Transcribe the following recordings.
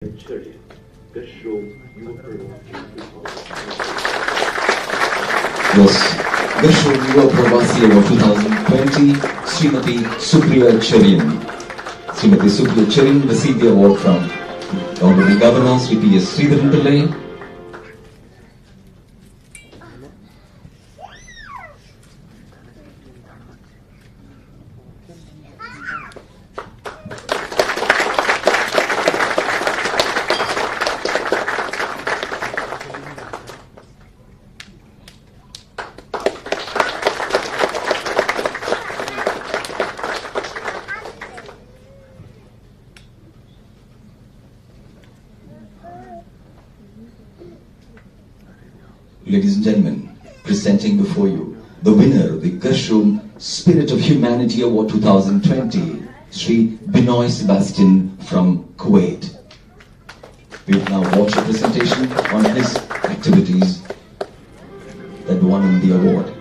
Church, Gashom Yuva Yes, Gashom Yuva Pravasi Award 2020, Srimati Supriya Cherian. Srimati Supriya Cherian received the award from the Honorable Governor Sri P.S. Sridharan Pillai. Ladies and gentlemen, presenting before you the winner of the Gashom Spirit of Humanity Award 2020, Sri Binoy Sebastian from Kuwait. We will now watch a presentation on his activities that won him the award.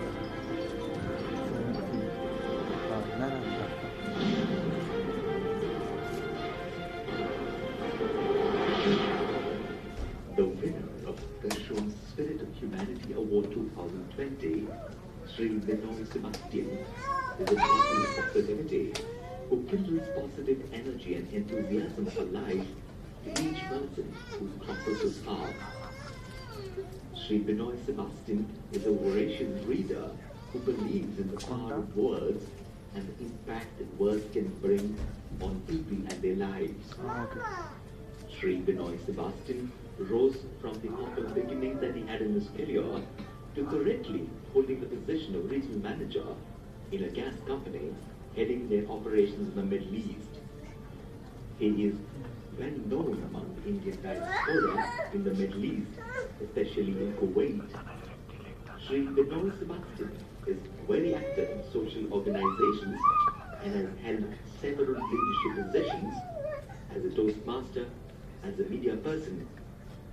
The winner of Gashom Spirit of Humanity Award 2020, Sri Binoy Sebastian, is a partner of fraternity who kindles positive energy and enthusiasm for life to each person who crosses his path. Sri Binoy Sebastian is a voracious reader who believes in the power of words and the impact that words can bring on people and their lives. Sri Binoy Sebastian rose from the humble beginnings that he had in his career to currently holding the position of regional manager in a gas company heading their operations in the Middle East. He is well known among the Indian diaspora in the Middle East, especially in Kuwait. Sri Binoy Sebastian is very active in social organizations and has held several leadership positions as a Toastmaster, as a media person,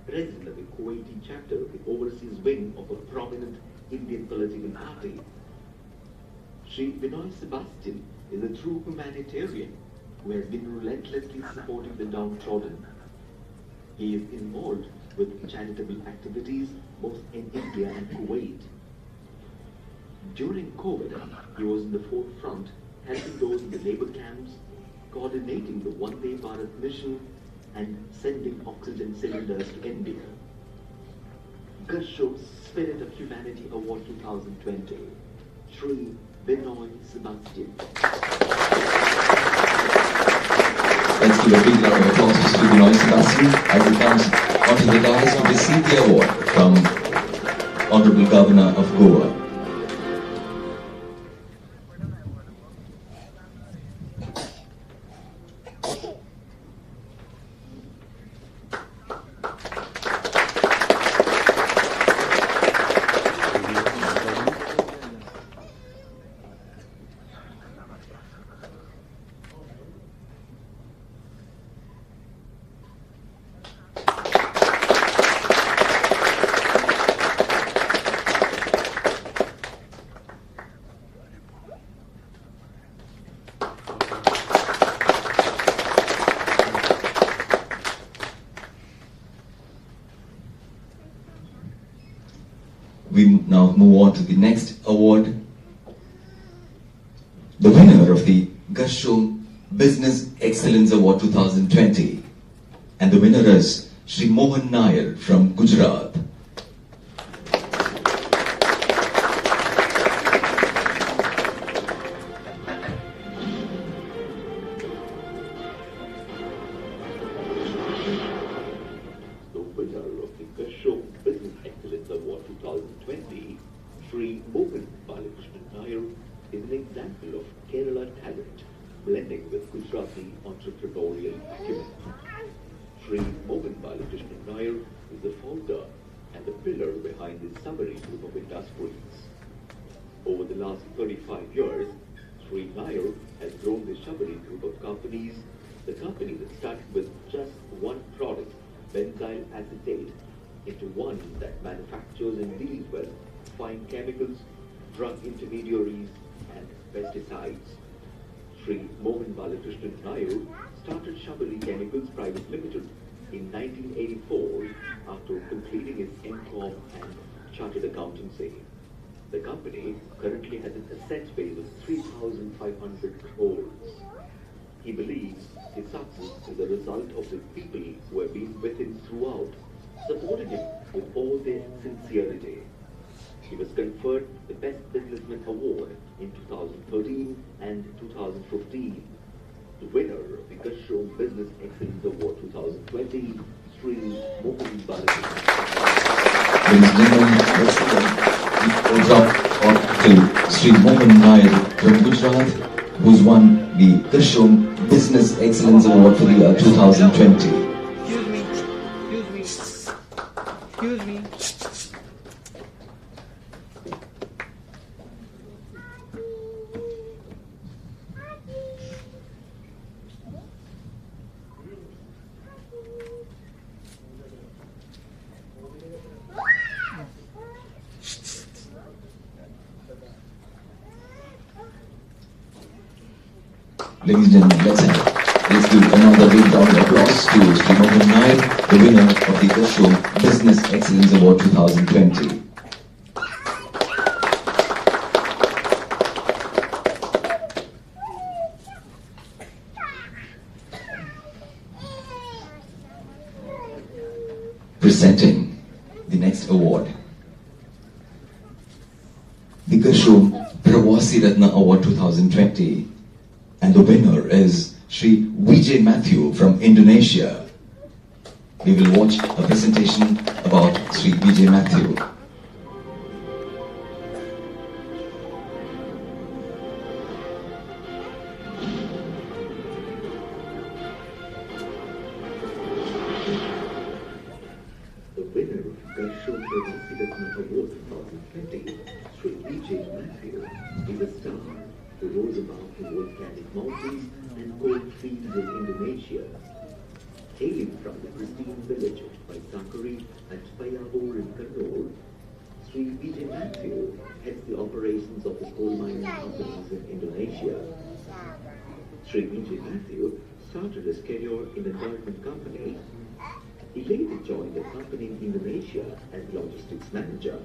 president of the Kuwaiti chapter of the overseas wing of a prominent Indian political party. Sri Binoy Sebastian is a true humanitarian who has been relentlessly supporting the downtrodden. He is involved with charitable activities both in India and Kuwait. During COVID, he was in the forefront, helping those in the labor camps, coordinating the Vande Bharat mission, and sending oxygen cylinders to India. Gashom Spirit of Humanity Award 2020, Sri Binoy Sebastian. Let's give a big round of applause to Sri Binoy Sebastian as he comes onto the dais to receive the award from Honorable Governor of Goa. We now move on to the next award. The winner of the Gashom Business Excellence Award 2020. And the winner is Sri Mohan Nair from Gujarat. The winner of the Gashom Business Excellence Award 2020, Sri Mohan Balakrishnan Nair, is an example of Kerala talent blending with Gujarati entrepreneurial acumen. Sri Mohan Balakrishnan Nair is the founder and the pillar behind the Sabari Group of Industries. Over the last 35 years, Sri Nair has grown the Sabari Group of companies, the company that started with just one product, benzyl acetate, into one that manufactures and deals with fine chemicals, drug intermediaries, and pesticides. Sri Mohan Balakrishnan Nair started Shabari Chemicals Private Limited In 1984, after completing his MCom and Chartered Accountancy, the company currently has an asset base of 3,500 crores. He believes his success is a result of the people who have been with him throughout, supporting him with all their sincerity. He was conferred the Best Businessman Award in 2013 and 2015. The winner of the Kashrom Business Excellence Award 2020, Sri Mohan Balaji. Ladies and gentlemen, let's give up to Sri Mohan Nair from Gujarat, who's won the Kashrom Business Excellence Award for the year 2020. Excuse me. Ladies and gentlemen, let's give another big round of applause to Sri Mohan Nair, the winner of the Kashrom Business Excellence Award 2020. Presenting the next award, the Kashrom Pravasi Ratna Award 2020. And the winner is Sri Vijay Matthew from Indonesia. We will watch a presentation about Sri Vijay Matthew. The winner of Kashrom Pravasi Ratna Award 2020, Sri Vijay Matthew, is a star who rose above the volcanic mountains and cold fields of Indonesia. Hailing from the pristine village of Paisakari at Payabur in Kannur, Sri Vijay Matthew heads the operations of the coal mining companies in Indonesia. Sri Vijay Matthew started his career in a government company. He later joined a company in Indonesia as logistics manager,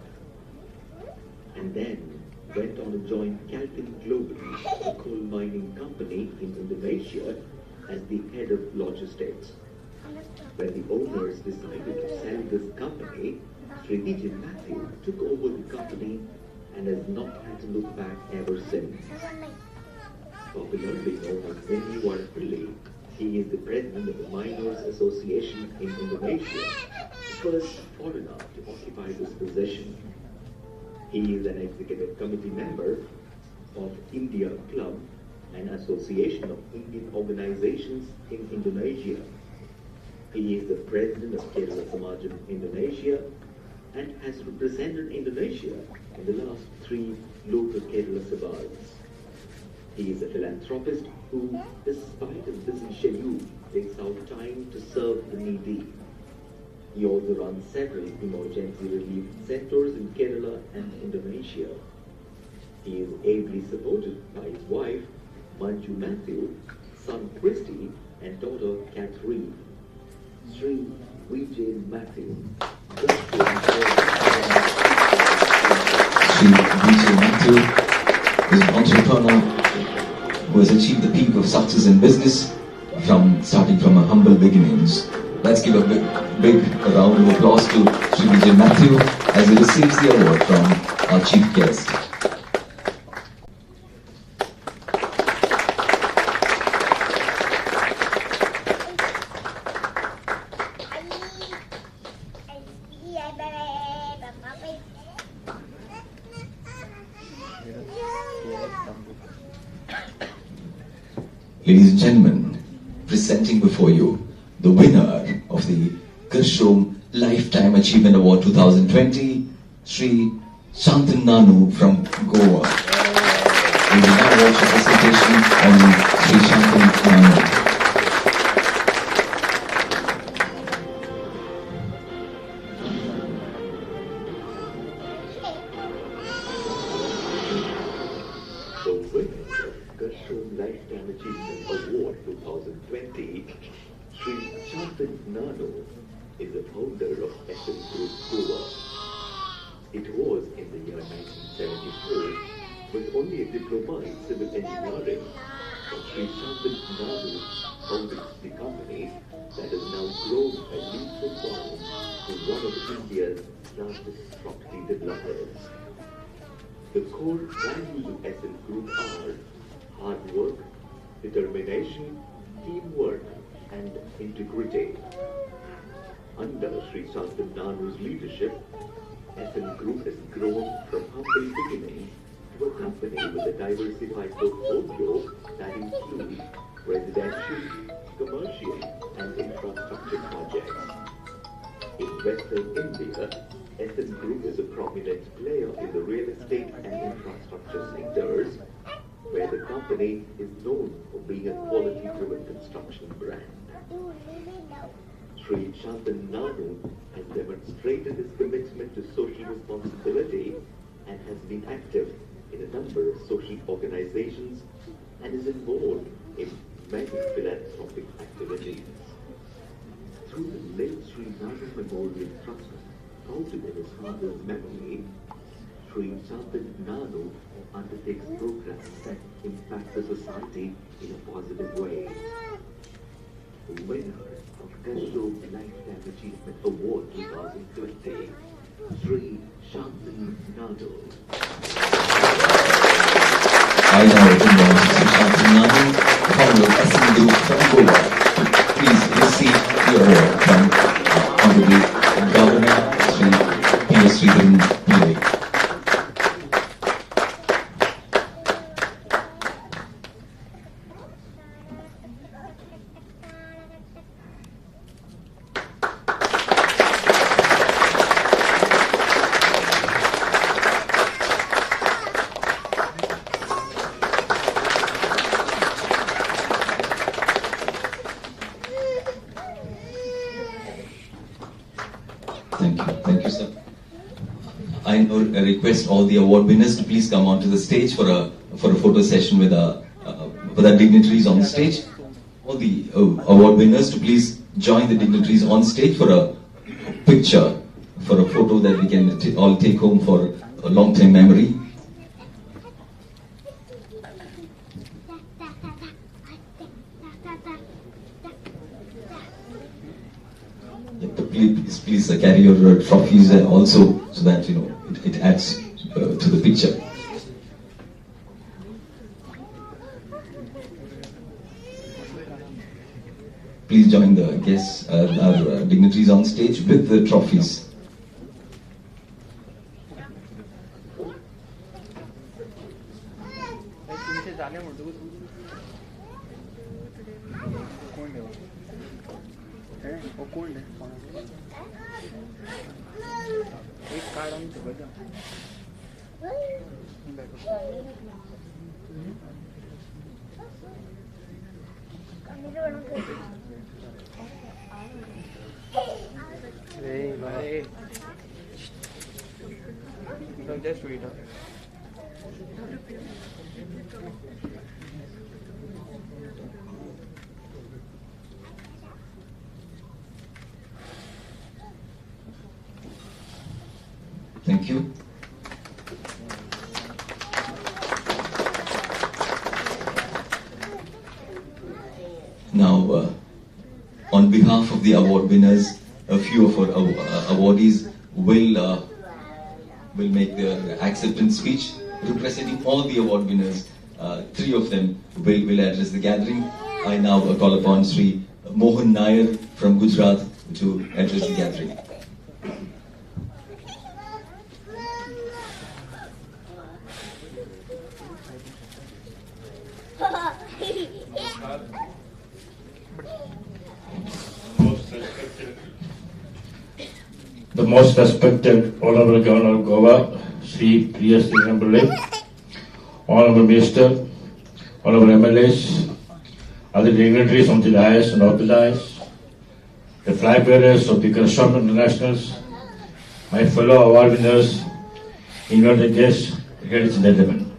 and then went on to join Calpin Global, a coal mining company in Indonesia, as the head of logistics. When the owners decided to sell this company, Sri Vijay Matthew took over the company and has not had to look back ever since. Popularly known as Eniwar Pillai, he is the president of the Miners Association in Indonesia, the first foreigner to occupy this position. He is an executive committee member of India Club, an association of Indian organizations in Indonesia. He is the president of Kerala Samaj in Indonesia and has represented Indonesia in the last 3 local Kerala Sabhas. He is a philanthropist who, despite a busy schedule, takes out time to serve the needy. He also runs several emergency relief centers in Kerala and Indonesia. He is ably supported by his wife, Manju Matthew, son Christy, and daughter Catherine. Sri Vijay Matthew. Sri Vijay Matthew is an entrepreneur who has achieved the peak of success in business starting from a humble beginnings. Let's give a big round of applause to Sri Vijay Matthew as he receives the award from our chief guest. Ladies and gentlemen, presenting before you the winner of the Kashrom Lifetime Achievement Award 2020, Sri Shantanu Nanu from Goa. We will now watch a presentation on Sri Shantanu Nanu. The winner of Kashrom Lifetime Achievement Award 2020, Sri Shantanu Nanu, is the founder of SN Group Goa. It was in the year 1974 with only a diploma in civil engineering that Sri Shantan Nadu founded the company that has now grown by leaps and bounds to one of India's largest property developers. The core values of SN Group are hard work, determination, teamwork, and integrity. Under Sri Shantan Nadu's leadership, SN Group has grown from humble beginnings to a company with a diversified portfolio that includes residential, commercial, and infrastructure projects. In Western India, SN Group is a prominent player in the real estate and infrastructure sectors, where the company is known for being a quality-driven construction brand. Sri Shantan Nadu has demonstrated his commitment to social responsibility and has been active in a number of social organizations and is involved in many philanthropic activities. Through the late Sri Nadu Memorial Trust, founded in his father's memory, Sri Shantan Nadu undertakes programs that impact the society in a positive way. The winner of Kashro Lifetime Achievement Award 2020, Sri Shantan Nadu. I now invite Sri Shantan Nadu, founder of SN Group from Goa, to please receive the award from Honorable Governor Sri P.S. Sridharan Pillai. Thank you, sir. I now request all the award winners to please come onto the stage for a photo session with our dignitaries on the stage. All the award winners to please join the dignitaries on stage for a picture, for a photo that we can all take home for a long-time memory. Please carry your trophies also, so that it adds to the picture. Please join the guests, our dignitaries on stage with the trophies. Just wait. Thank you. Now, on behalf of the award winners, a few of our awardees will make their acceptance speech. Representing all the award winners, three of them will address the gathering. I now call upon Sri Mohan Nair from Gujarat to address the gathering. The most respected Honorable Governor of Goa, Sri P.S. Sridharan Pillai, Honorable Minister, Honorable MLAs, other dignitaries on the dais and off the dais, the flag bearers of the Kashram Internationals, my fellow award winners, invited guests, ladies and gentlemen.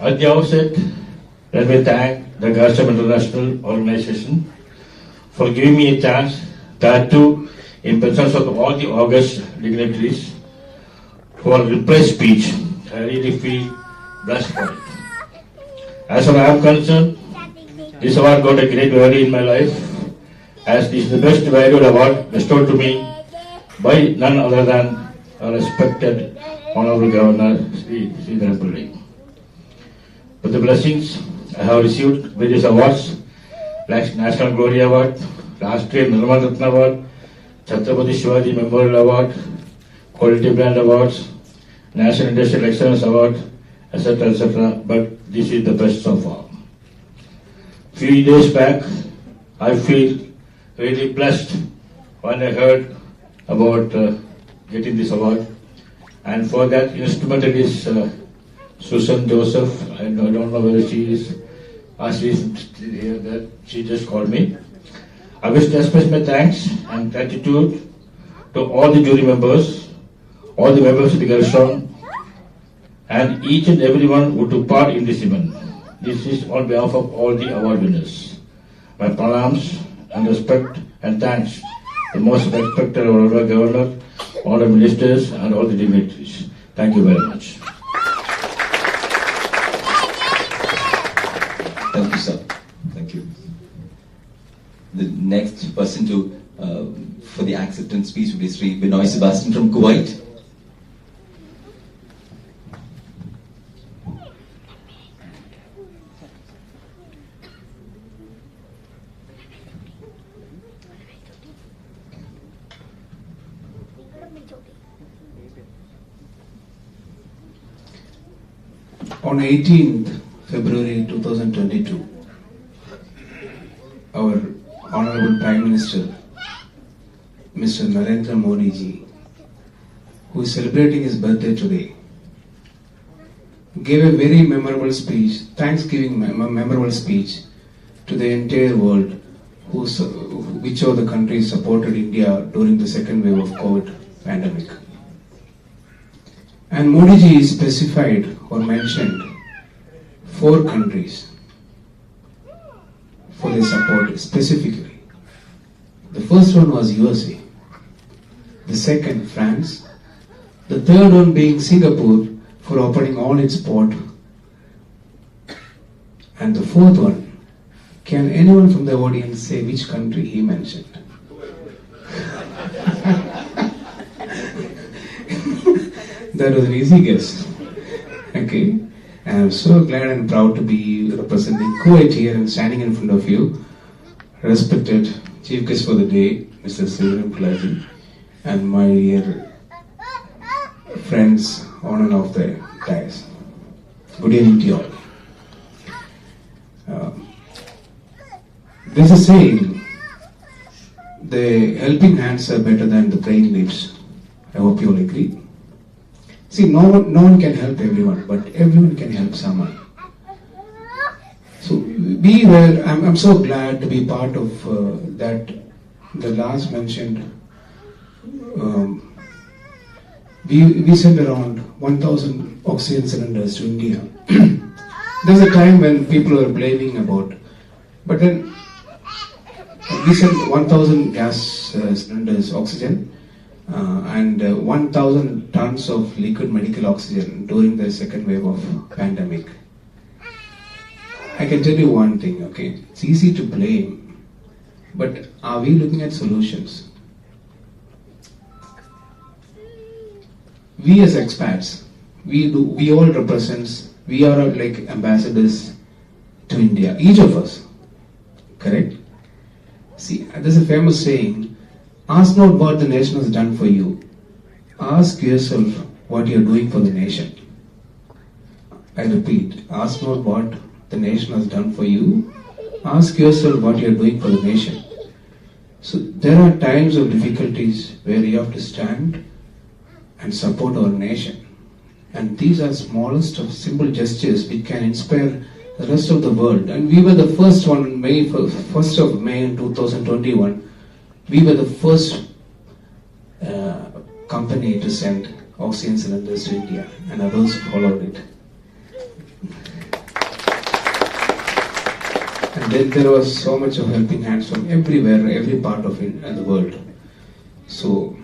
At the outset, let me thank the Kashram International Organization for giving me a chance That too, in presence of all the august dignitaries for repressed speech. I really feel blessed for it. As far as I am concerned, this award got a great value in my life, as this is the best valued award bestowed to me by none other than our respected Honorable Governor Sri Sridharan Pillai. With the blessings, I have received various awards like National Glory Award, Rashtriya Nirmal Ratna Award, Chhatrapati Shivaji Memorial Award, Quality Brand Awards, National Industrial Excellence Award, etc., etc. But this is the best so far. Few days back, I feel really blessed when I heard about getting this award, and for that instrumental is Susan Joseph. I don't know whether she is, she is here. That she just called me. I wish to express my thanks and gratitude to all the jury members, all the members of the Gershon, and each and everyone who took part in this event. This is on behalf of all the award winners. My pranams and respect and thanks to the most respected Honorable Governor, Honorable Ministers, and all the dignitaries. Thank you very much. Thank you, sir. Thank you. The next person to for the acceptance speech will be Sri Binoy Sebastian from Kuwait. On 18th February 2022, our Honorable Prime Minister, Mr. Narendra Modi ji, who is celebrating his birthday today, gave a very memorable speech, Thanksgiving memorable speech to the entire world, which of the countries supported India during the second wave of COVID pandemic. And Modi ji specified or mentioned 4 countries for their support specifically. The first one was USA, the second France, the third one being Singapore for opening all its port, and the fourth one, can anyone from the audience say which country he mentioned? That was an easy guess. Okay. And I'm so glad and proud to be representing Kuwait here and standing in front of you. Respected Chief Guest for the day, Mr. Sridharan Pillai, and my dear friends on and off the dais. Good evening to you all. There's a saying, the helping hands are better than the praying lips. I hope you all agree. See, no one can help everyone, but everyone can help someone. So we were, I'm so glad to be part of that, the last mentioned, we sent around 1,000 oxygen cylinders to India. There's a time when people were blaming about, but then we sent 1,000 gas cylinders oxygen, and 1,000 tons of liquid medical oxygen during the second wave of pandemic. I can tell you one thing, okay? It's easy to blame, but are we looking at solutions? We as expats, we all represents, we are like ambassadors to India, each of us, correct? See, there's a famous saying, ask not what the nation has done for you, ask yourself what you're doing for the nation. I repeat, ask not what the nation has done for you, ask yourself what you're doing for the nation. So there are times of difficulties where you have to stand and support our nation. And these are smallest of simple gestures which can inspire the rest of the world. And we were the first one, 1st of May in 2021, we were the first company to send oxygen cylinders to India, and others followed it. And there was so much of helping hands from everywhere, every part of it in the world. So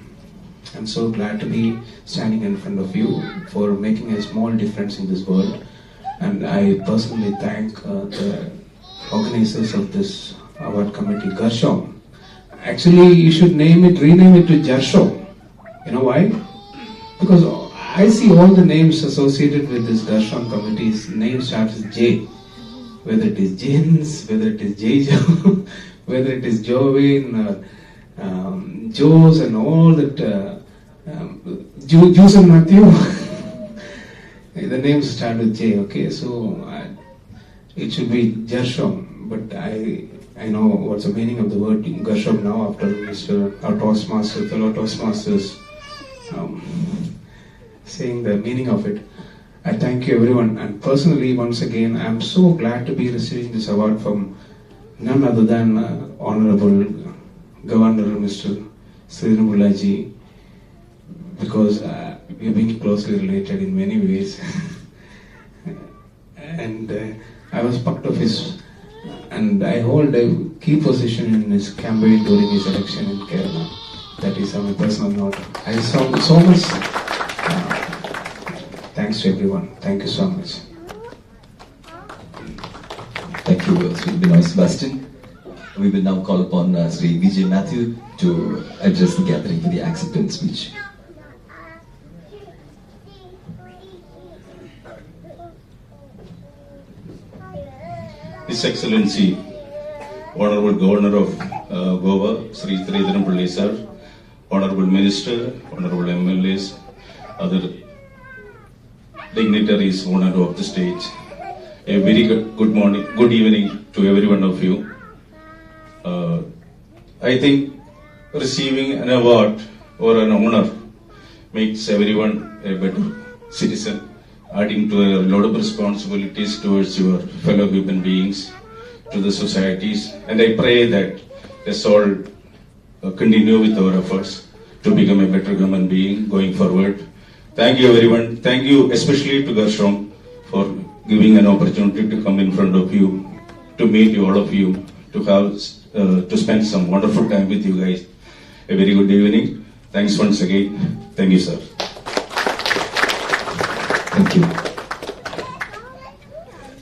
I'm so glad to be standing in front of you for making a small difference in this world. And I personally thank the organizers of this award committee, Gershom. Actually, you should rename it to Gershom. You know why? Because I see all the names associated with this Gershom committee's name starts with J. Whether it is Jins, whether it is Jejo, whether it is Jovin, Joes and all that, Juice and Matthew. The names start with J, okay? So it should be Gershom, but I know what's the meaning of the word Gershom now after our Toastmaster, fellow Toastmasters saying the meaning of it. I thank you everyone, and personally once again I'm so glad to be receiving this award from none other than Honorable Governor Mr. Srirangula ji, because we have been closely related in many ways. And I was part of his, and I hold a key position in his campaign during his election in Kerala. That is on a personal note. I saw so much. Thanks to everyone. Thank you so much. Thank you, Sri Binoy Sebastian. We will now call upon Sri Vijay Matthew to address the gathering for the acceptance speech. His Excellency, Honorable Governor of Goa, Sri Sridharam sir, Honorable Minister, Honorable MLAs, other dignitaries, owner of the stage. A very good morning, good evening to every one of you. I think receiving an award or an honor makes everyone a better citizen, adding to a lot of responsibilities towards your fellow human beings, to the societies. And I pray that let's all continue with our efforts to become a better human being going forward. Thank you everyone. Thank you especially to Gershom for giving an opportunity to come in front of you, to meet you, all of you, to have to spend some wonderful time with you guys. A very good evening. Thanks once again. Thank you, sir. Thank you.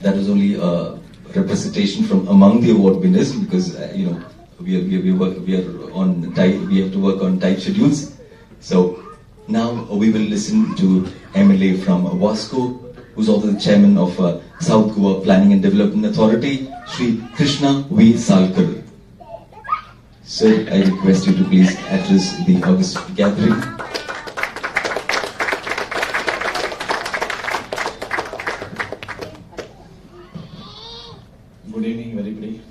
That was only a representation from among the award winners, because we are on tight. We have to work on tight schedules. So now we will listen to MLA from Wasco, who's also the chairman of South Goa Planning and Development Authority, Sri Krishna V. Salkar. Sir, I request you to please address the august gathering. Good evening, everybody.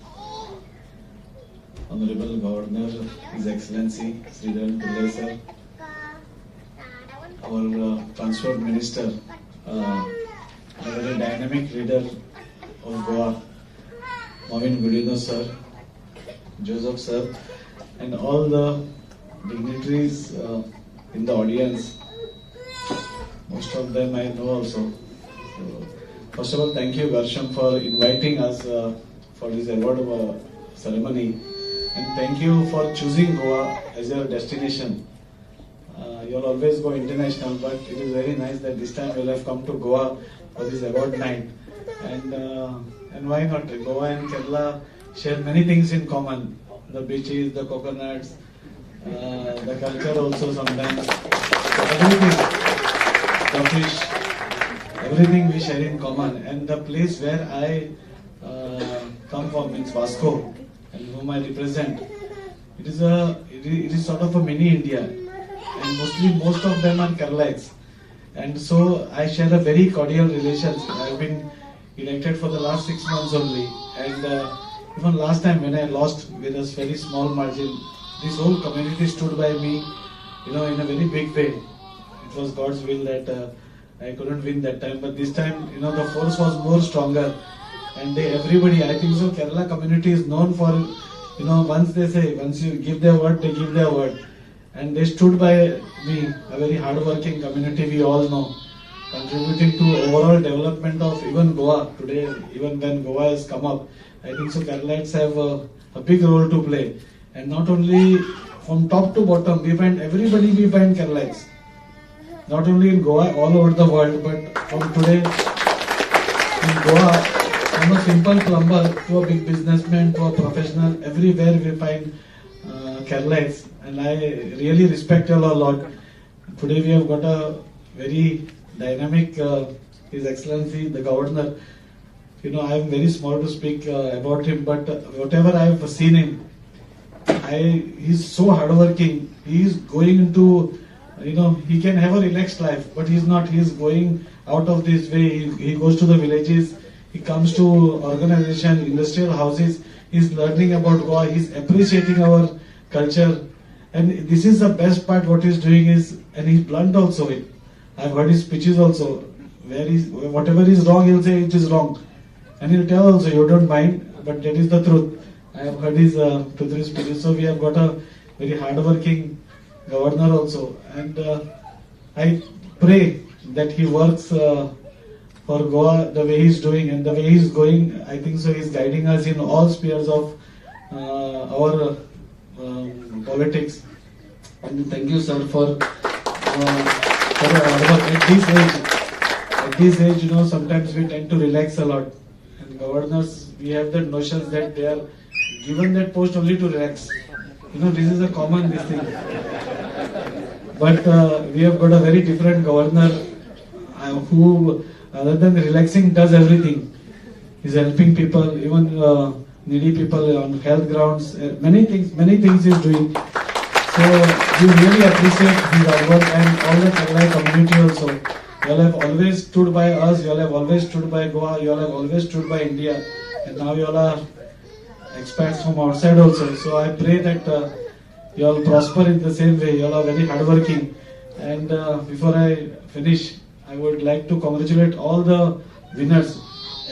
Honorable Governor, His Excellency Sridharan Pillai sir, our Transport Minister, a very dynamic leader of Goa, Mavin Gudino sir, Joseph sir, and all the dignitaries in the audience. Most of them I know also. So, first of all, thank you Gershom for inviting us for this award ceremony, and thank you for choosing Goa as your destination. You'll always go international, but it is very nice that this time you'll have come to Goa for this award night. And why not? Goa and Kerala share many things in common. The beaches, the coconuts, the culture also sometimes. So everything, the fish, everything we share in common. And the place where I come from means Wasco, and whom I represent. It is sort of a mini India, and most of them are Keralites. And so I share a very cordial relations. I've been elected for the last 6 months only, and even last time when I lost with a very small margin, this whole community stood by me, in a very big way. It was God's will that I couldn't win that time, but this time, the force was more stronger, and everybody, I think so, Kerala community is known for, once you give their word, they give their word, and they stood by me, a very hard-working community we all know, contributing to overall development of even Goa. Today, even when Goa has come up, I think so Keralites have a big role to play. And not only from top to bottom, we find Keralites. Not only in Goa, all over the world, but from today in Goa, from a simple plumber to a big businessman to a professional, everywhere we find Keralites. And I really respect you all a lot. Today we have got a very dynamic, His Excellency, the Governor. You know, I am very small to speak about him, but whatever I have seen him, he's so hardworking. He is going into, he can have a relaxed life, but he's not. He's going out of this way. He goes to the villages. He comes to organization, industrial houses. He's learning about Goa. He's appreciating our culture. And this is the best part. What he's doing is, and he's blunt also. I've heard his speeches also. Whatever is wrong, he'll say it is wrong. And he'll tell also, you don't mind, but that is the truth. I have heard his truthful speeches. So we have got a very hardworking governor also. And I pray that he works for Goa the way he's doing and the way he's going. I think so he's guiding us in all spheres of our politics. And thank you, sir, for hard work. At this age, sometimes we tend to relax a lot. And governors, we have that notion that they are given that post only to relax. This is a common thing. But we have got a very different governor who, other than relaxing, does everything. He's helping people, even needy people on health grounds. Many things he's doing. So we really appreciate his hard work and all the Kerala community also. You all have always stood by us. You all have always stood by Goa. You all have always stood by India. And now you all are expats from outside also. So I pray that you all prosper in the same way. You all are very hardworking. And before I finish, I would like to congratulate all the winners.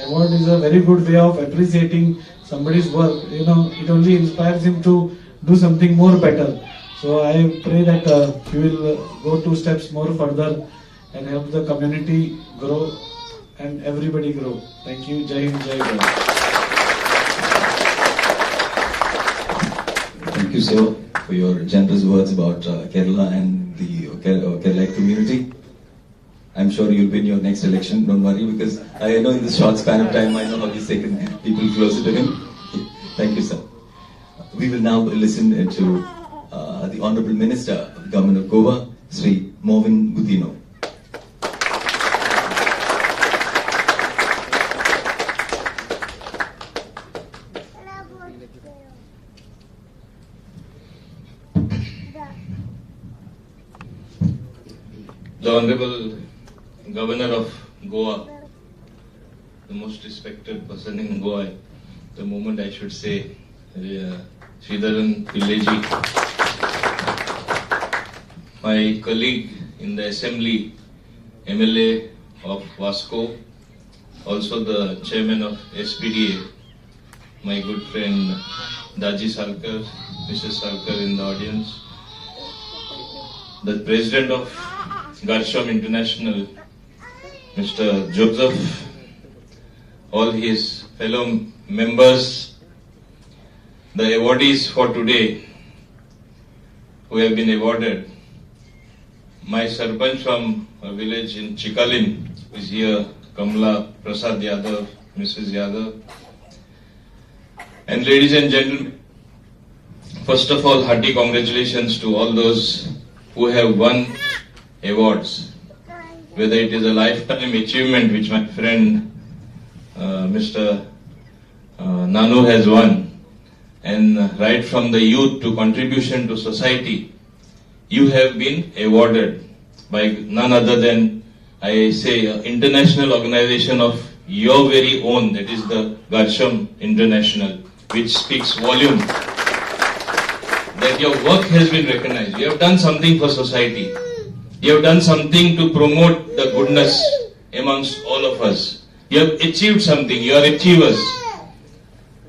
Award is a very good way of appreciating somebody's work. It only inspires him to do something more better. So I pray that you will go 2 steps more further and help the community grow and everybody grow. Thank you. Jai Hind, Jai Goa. Thank you, sir, for your generous words about Kerala and the Kerala community. I'm sure you'll win your next election, don't worry, because I know in this short span of time, I know how he's taken people closer to him. Thank you, sir. We will now listen to the Honorable Minister of the Government of Goa, Sri Movin Gudino. The Honorable Governor of Goa, the most respected person in Goa, the moment I should say, Sridharan Pilleji, my colleague in the Assembly, MLA of Vasco, also the Chairman of SPDA, my good friend Daji Salkar, Mrs. Salkar in the audience, the President of Garsham International, Mr. Joseph, all his fellow members, the awardees for today who have been awarded, my Sarpanch from a village in Chikalin is here, Kamla Prasad Yadav, Mrs. Yadav, and ladies and gentlemen, first of all, hearty congratulations to all those who have won awards, whether it is a lifetime achievement which my friend Mr. Nanu has won, and right from the youth to contribution to society, you have been awarded by none other than, I say, an international organization of your very own, that is the Garsham International, which speaks volume that your work has been recognized. You have done something for society. You have done something to promote the goodness amongst all of us. You have achieved something. You are achievers.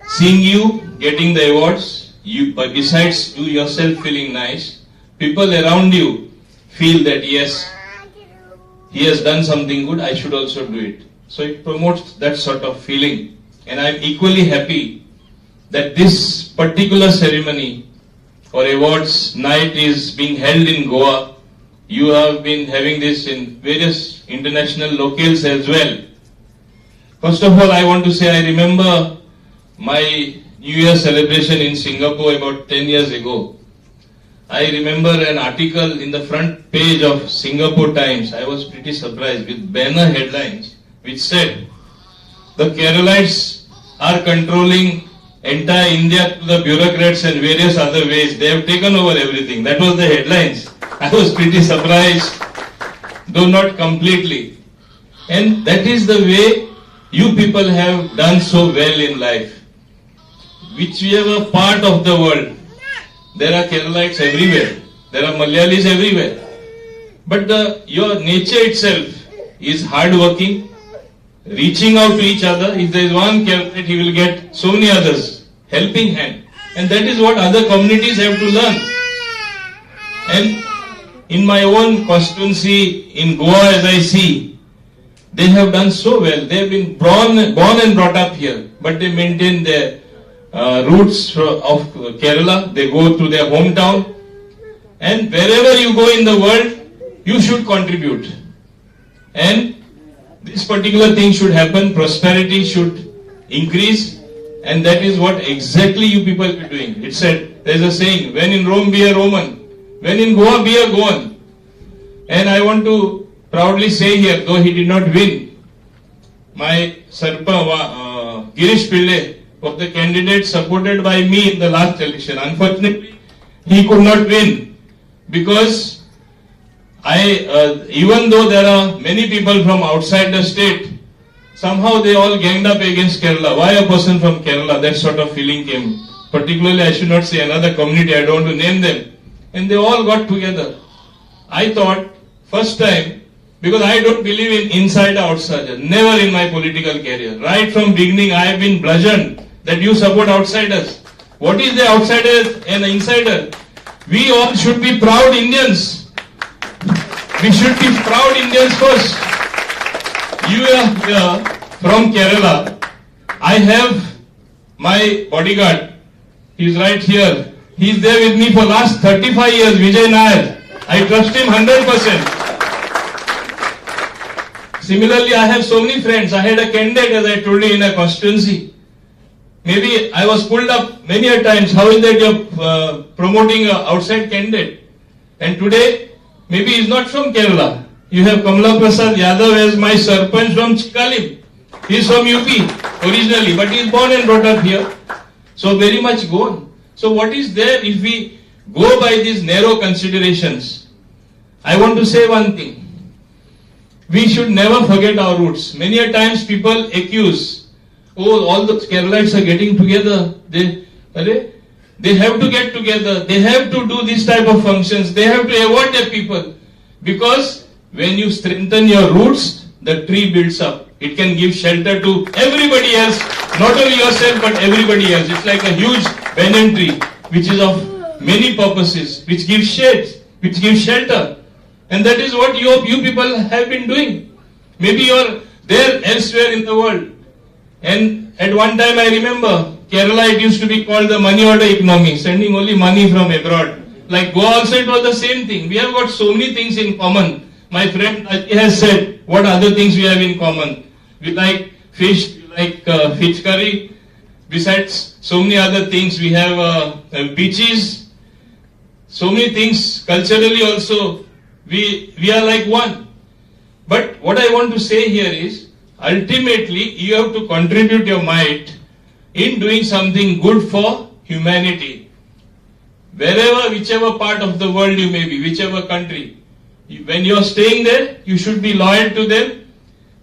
Seeing you getting the awards, besides you yourself feeling nice, people around you feel that yes, he has done something good, I should also do it. So it promotes that sort of feeling. and I'm equally happy that this particular ceremony or awards night is being held in Goa. You have been having this in various international locales as well. First of all, I want to say I remember my New Year celebration in Singapore about 10 years ago. I remember an article in the front page of Singapore Times. I was pretty surprised with banner headlines which said, "The Keralites are controlling entire India to the bureaucrats and various other ways. They have taken over everything." That was the headlines. I was pretty surprised, though not completely. And that is the way you people have done so well in life. Whichever part of the world, there are Keralites everywhere. There are Malayalis everywhere. But your nature itself is hardworking, reaching out to each other. If there is one Keralite, he will get so many others, helping hand. And that is what other communities have to learn. And in my own constituency in Goa, as I see, they have done so well. They have been born and brought up here, but they maintain their roots of Kerala. They go to their hometown, and wherever you go in the world, you should contribute. And this particular thing should happen. Prosperity should increase, and that is what exactly you people are doing. It said, there is a saying, when in Rome be a Roman, when in Goa be a Goan. And I want to proudly say here, though he did not win, my Sarpa Girish Pillai was the candidate supported by me in the last election. Unfortunately, he could not win because even though there are many people from outside the state, somehow they all ganged up against Kerala. Why a person from Kerala? That sort of feeling came. Particularly, I should not say another community, I don't want to name them. And they all got together. I thought, first time, because I don't believe in insider-outsider, never in my political career. Right from beginning, I have been bludgeoned that you support outsiders. What is the outsider and insider? We all should be proud Indians. We should be proud Indians first. You are here from Kerala. I have my bodyguard. He's right here. He's there with me for last 35 years, Vijay Nair. I trust him 100%. Similarly, I have so many friends. I had a candidate, as I told you, in a constituency. Maybe I was pulled up many a times. How is that you're promoting an outside candidate? And today, maybe he's not from Kerala. You have Kamala Prasad Yadav as my Sarpanch from Chikalim. He's from UP originally, but he's born and brought up here. So very much gone. So what is there if we go by these narrow considerations? I want to say one thing. We should never forget our roots. Many a times people accuse, oh, all the Keralites are getting together. They have to get together. They have to do this type of functions. They have to award their people. Because when you strengthen your roots, the tree builds up. It can give shelter to everybody else, not only yourself, but everybody else. It's like a huge banyan tree, which is of many purposes, which gives shade, which gives shelter. And that is what you people have been doing. Maybe you're there elsewhere in the world. And at one time I remember, Kerala, it used to be called the money order economy, sending only money from abroad. Like Goa also, it was the same thing. We have got so many things in common. My friend has said, what other things we have in common? We like fish, we like fish curry. Besides so many other things, we have beaches. So many things culturally also. We are like one. But what I want to say here is, ultimately, you have to contribute your might in doing something good for humanity. Wherever, whichever part of the world you may be, whichever country, when you are staying there, you should be loyal to them.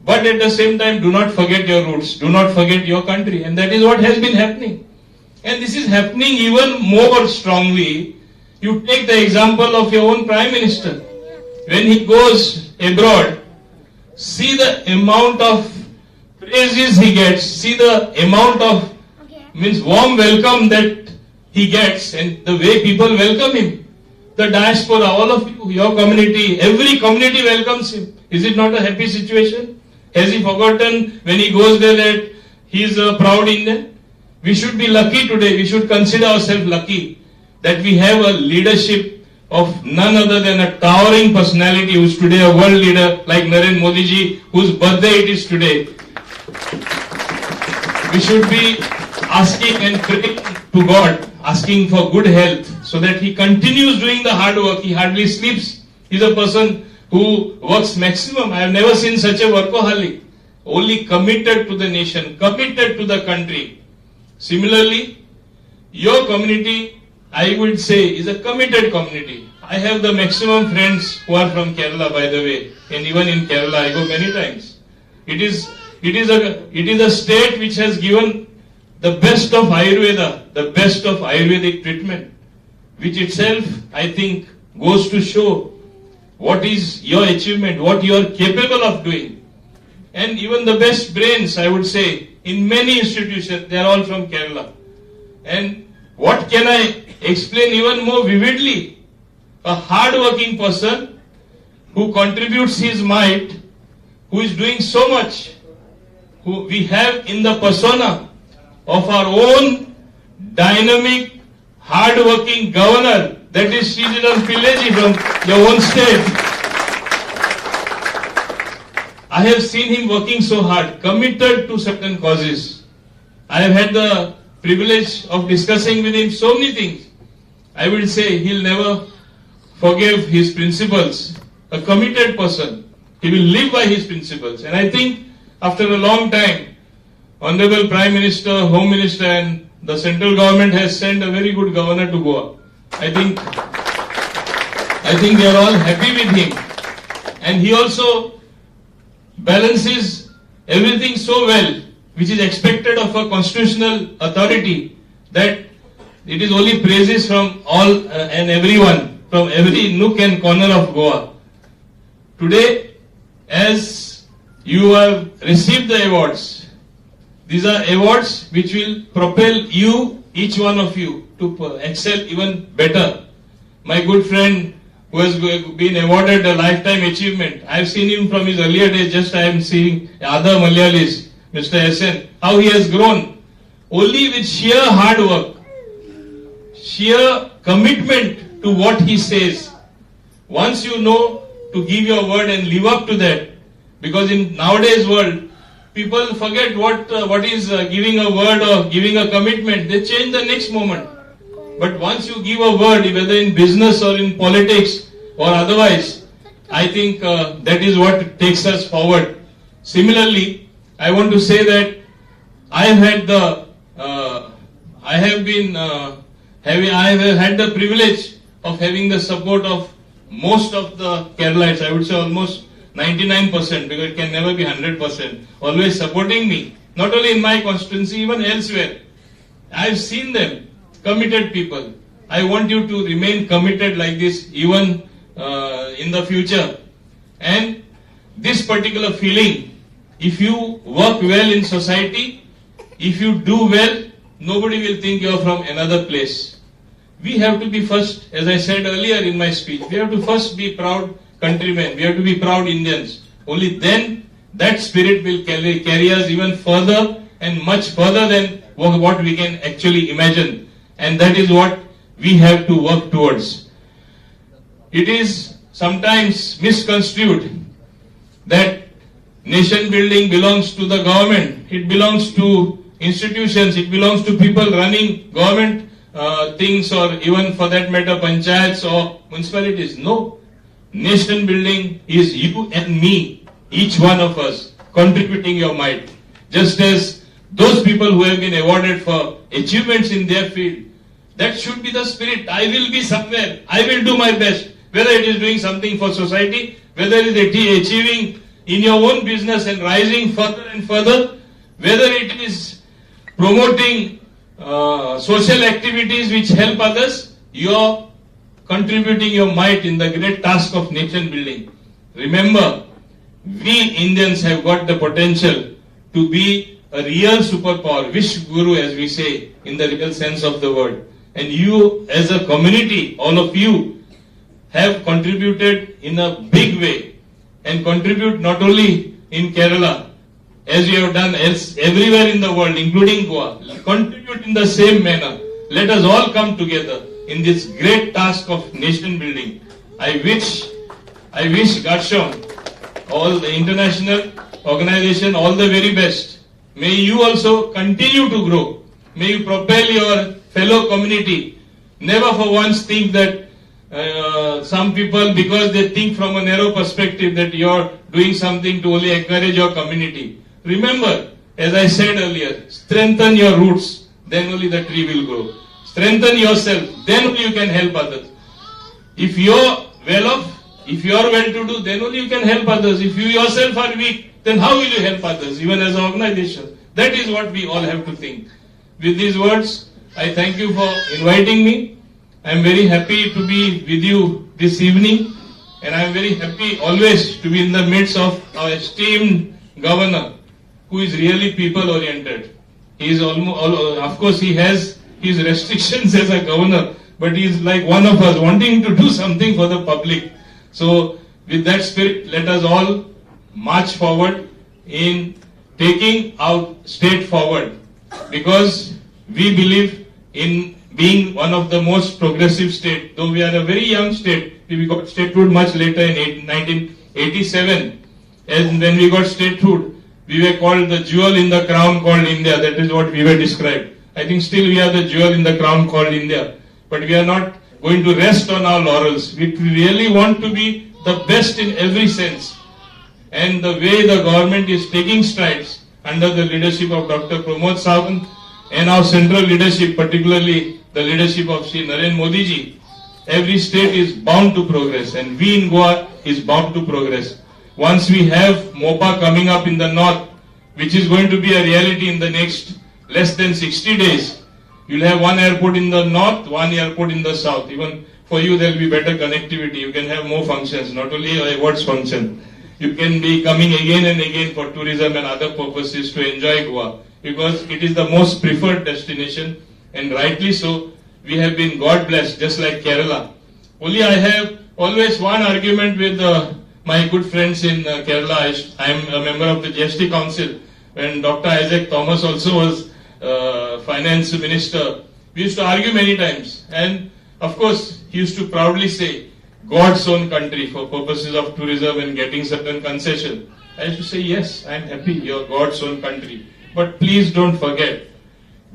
But at the same time, do not forget your roots. Do not forget your country. And that is what has been happening. And this is happening even more strongly. You take the example of your own Prime Minister. When he goes abroad, see the amount of praises he gets. See the amount of warm welcome that he gets and the way people welcome him. The diaspora, all of you, your community, every community welcomes him. Is it not a happy situation? Has he forgotten when he goes there that he is a proud Indian. We should be lucky today. We should consider ourselves lucky that we have a leadership of none other than a towering personality who is today a world leader like Narendra Modi ji, whose birthday it is today. We should be asking and praying to God, asking for good health so that he continues doing the hard work. He hardly sleeps. He's a person who works maximum. I have never seen such a workaholic. Only committed to the nation, committed to the country. Similarly, your community, I would say, is a committed community. I have the maximum friends who are from Kerala, by the way, and even in Kerala I go many times. It is a state which has given the best of Ayurveda, the best of Ayurvedic treatment, which itself, I think, goes to show what is your achievement, what you are capable of doing. And even the best brains, I would say, in many institutions, they are all from Kerala. And what can I explain even more vividly? A hard-working person who contributes his might, who is doing so much, who we have in the persona of our own dynamic, hard-working governor, that is Srijidan Pilleji from your own state. I have seen him working so hard, committed to certain causes. I have had the privilege of discussing with him so many things. I will say he'll never forgive his principles. A committed person, he will live by his principles. And I think after a long time, Honorable Prime Minister, Home Minister and the central government has sent a very good governor to Goa. I think they are all happy with him. And he also balances everything so well, which is expected of a constitutional authority, that it is only praises from all and everyone, from every nook and corner of Goa. Today, as you have received the awards, these are awards which will propel you, each one of you, to excel even better. My good friend who has been awarded a lifetime achievement, I have seen him from his earlier days, just I am seeing other Malayalis, Mr. SN, how he has grown. Only with sheer hard work, sheer commitment to what he says. Once you know to give your word and live up to that, because in nowadays world, people forget what is giving a word or giving a commitment. They change the next moment. But once you give a word, whether in business or in politics or otherwise, I think that is what takes us forward. Similarly, I want to say that I have had the privilege of having the support of most of the Keralites. I would say almost 99%, because it can never be 100%. Always supporting me, not only in my constituency, even elsewhere. I have seen them. Committed people. I want you to remain committed like this even in the future. And this particular feeling, if you work well in society, if you do well, nobody will think you are from another place. We have to be first, as I said earlier in my speech, we have to first be proud countrymen. We have to be proud Indians. Only then that spirit will carry us even further and much further than what we can actually imagine. And that is what we have to work towards. It is sometimes misconstrued that nation building belongs to the government. It belongs to institutions. It belongs to people running government things, or even for that matter panchayats or municipalities. No. Nation building is you and me, each one of us, contributing your might. Just as those people who have been awarded for achievements in their field, that should be the spirit. I will be somewhere. I will do my best. Whether it is doing something for society, whether it is achieving in your own business and rising further and further, whether it is promoting social activities which help others, you are contributing your might in the great task of nation building. Remember, we Indians have got the potential to be a real superpower, Wish Guru as we say, in the real sense of the word. And you as a community, all of you, have contributed in a big way, and contribute not only in Kerala, as you have done everywhere in the world, including Goa, contribute in the same manner. Let us all come together in this great task of nation building. I wish Gershom, all the international organization, all the very best. May you also continue to grow. May you propel your fellow community. Never for once think that some people, because they think from a narrow perspective, that you are doing something to only encourage your community. Remember, as I said earlier, strengthen your roots, then only the tree will grow. Strengthen yourself, then only you can help others. If you are well off, if you are well-to-do, then only you can help others. If you yourself are weak, then how will you help others, even as an organization? That is what we all have to think. With these words, I thank you for inviting me. I am very happy to be with you this evening, and I am very happy always to be in the midst of our esteemed governor, who is really people-oriented. He is almost, of course, he has his restrictions as a governor, but he is like one of us, wanting to do something for the public. So, with that spirit, let us all march forward in taking our state forward, because we believe in being one of the most progressive state. Though we are a very young state, we got statehood much later in 1987. And when we got statehood, we were called the jewel in the crown called India. That is what we were described. I think still we are the jewel in the crown called India. But we are not going to rest on our laurels. We really want to be the best in every sense. And the way the government is taking strides under the leadership of Dr. Pramod Sawant and our central leadership, particularly the leadership of Shri Narendra Modi ji, every state is bound to progress, and we in Goa is bound to progress. Once we have MOPA coming up in the north, which is going to be a reality in the next less than 60 days, you'll have one airport in the north, one airport in the south. Even for you, there will be better connectivity. You can have more functions, not only awards function. You can be coming again and again for tourism and other purposes to enjoy Goa, because it is the most preferred destination, and rightly so. We have been God blessed, just like Kerala. Only I have always one argument with my good friends in Kerala. I am a member of the GST Council. When Dr. Isaac Thomas also was finance minister, we used to argue many times. And of course, he used to proudly say, God's own country for purposes of tourism and getting certain concession. I used to say, yes, I am happy, you're God's own country. But please don't forget,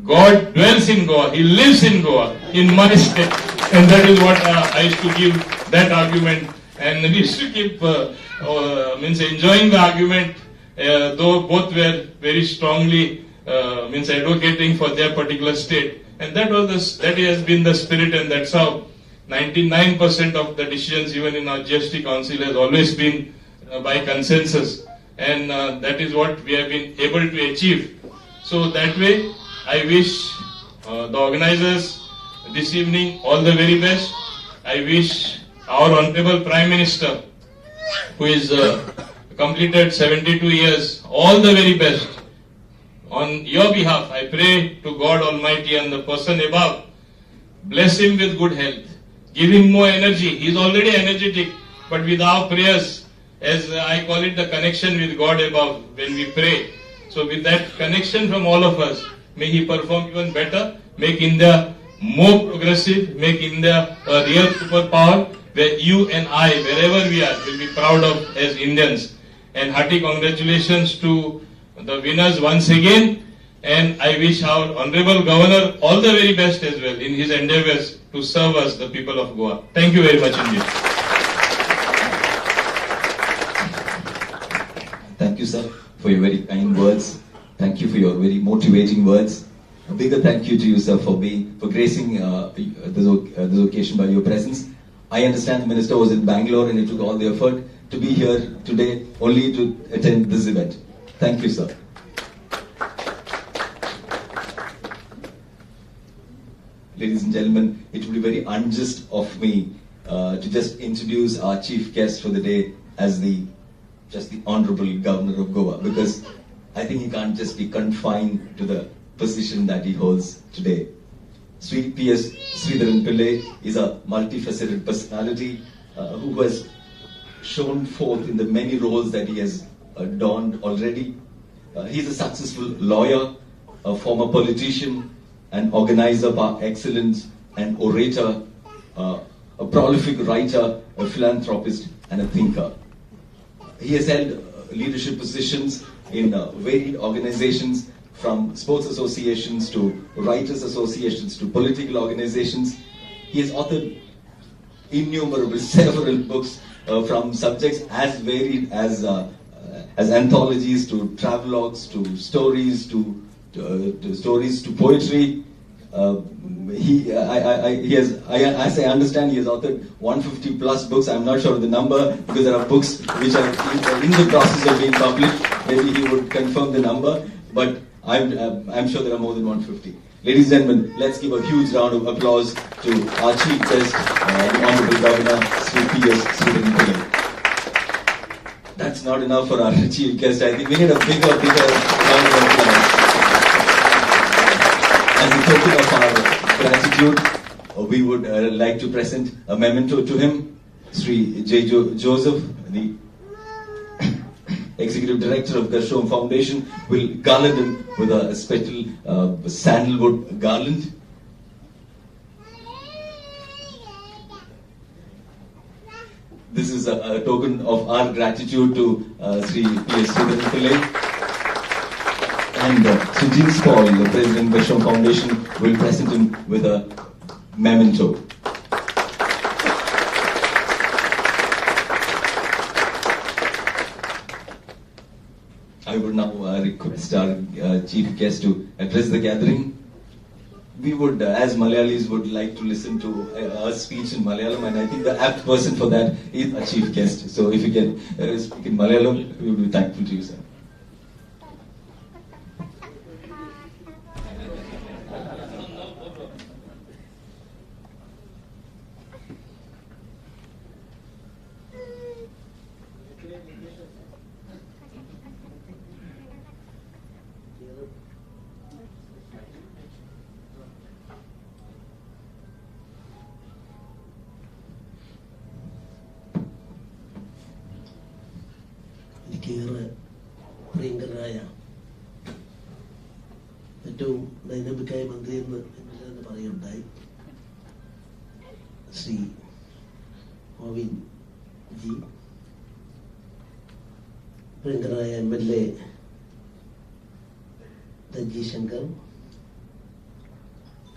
God dwells in Goa, He lives in Goa, in my state. And that is what I used to give that argument. And we used to keep enjoying the argument, though both were very strongly advocating for their particular state. And that has been the spirit, and that's how 99% of the decisions even in our GST Council has always been by consensus. And that is what we have been able to achieve. So that way, I wish the organizers this evening all the very best. I wish our Honorable Prime Minister, who is completed 72 years, all the very best. On your behalf, I pray to God Almighty and the person above, bless him with good health. Give him more energy. He is already energetic, but with our prayers, as I call it, the connection with God above, when we pray. So with that connection from all of us, may he perform even better, make India more progressive, make India a real superpower, where you and I, wherever we are, will be proud of as Indians. And hearty congratulations to the winners once again. And I wish our Honorable Governor all the very best as well in his endeavors to serve us, the people of Goa. Thank you very much indeed. Thank you, sir, for your very kind words. Thank you for your very motivating words. A bigger thank you to you, sir, for gracing this occasion by your presence. I understand the minister was in Bangalore and he took all the effort to be here today only to attend this event. Thank you, sir. Ladies and gentlemen, it would be very unjust of me to just introduce our chief guest for the day as just the Honorable Governor of Goa, because I think he can't just be confined to the position that he holds today. Sri P.S. Sridharan Pillai is a multifaceted personality who has shown forth in the many roles that he has donned already. He's a successful lawyer, a former politician, an organizer par excellence, an orator, a prolific writer, a philanthropist, and a thinker. He has held leadership positions in varied organizations, from sports associations to writers associations to political organizations. He has authored innumerable, several books from subjects as varied as anthologies to travelogues to stories to poetry. As I understand, he has authored 150 plus books. I'm not sure of the number because there are books which are in the process of being published. Maybe he would confirm the number, but I'm sure there are more than 150. Ladies and gentlemen, let's give a huge round of applause to our Chief Guest, the Honorable Governor, Sri P.S. Sridharan Pillai. That's not enough for our Chief Guest. I think we need a bigger round of applause. As a token of our gratitude, we would like to present a memento to him. Sri J. Joseph, the Executive Director of Gershom Foundation, will garland him with a special sandalwood garland. This is a token of our gratitude to Sri P.S. Sridharan Pillai. And Sri James Paul, the President of Gershom Foundation, will present him with a memento. I would now request our Chief Guest to address the gathering. We would, as Malayalis, would like to listen to a speech in Malayalam, and I think the apt person for that is our Chief Guest. So if you can speak in Malayalam, we would be thankful to you, sir. എനിക്കേറെ പ്രിയങ്കരായ ഏറ്റവും ഡൈനാമിക്കായ മന്ത്രി എന്ന് തന്നെ പറയുണ്ടായി Shri Mowin G, പ്രിയങ്കരായ MLA Ranji Shankar,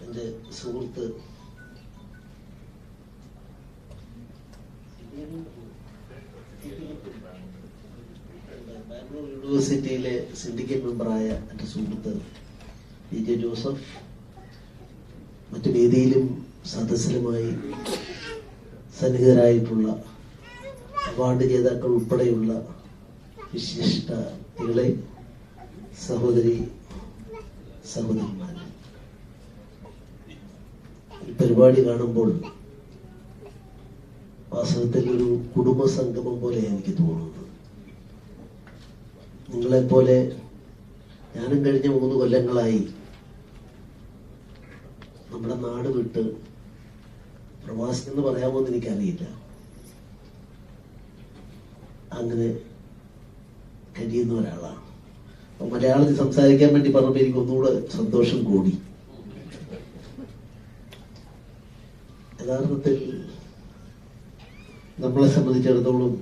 എൻ്റെ സുഹൃത്ത് ബാംഗ്ലൂർ യൂണിവേഴ്സിറ്റിയിലെ syndicate മെമ്പറായ എൻ്റെ സുഹൃത്ത് J. Joseph, മറ്റു വേദിയിലും സദസ്സിലുമായി സന്നിഹിതരായിട്ടുള്ള അവാർഡ് ജേതാക്കൾ ഉൾപ്പെടെയുള്ള വിശിഷ്ടകളെ, സഹോദരിമാരെ, ഈ പരിപാടി കാണുമ്പോൾ വാസ്തവത്തിൽ ഒരു കുടുംബ സംഗമം പോലെ എനിക്ക് തോന്നുന്നത്. നിങ്ങളെപ്പോലെ ഞാനും കഴിഞ്ഞ 3 കൊല്ലങ്ങളായി നമ്മുടെ നാട് വിട്ട് പ്രവാസം എന്ന് പറയാമോ എന്ന് എനിക്കറിയില്ല, അങ്ങനെ കഴിയുന്ന ഒരാളാണ്. അപ്പൊ മലയാളത്തിൽ സംസാരിക്കാൻ വേണ്ടി പറഞ്ഞപ്പോൾ എനിക്ക് ഒന്നുകൂടെ സന്തോഷം കൂടി. യഥാർത്ഥത്തിൽ നമ്മളെ സംബന്ധിച്ചിടത്തോളം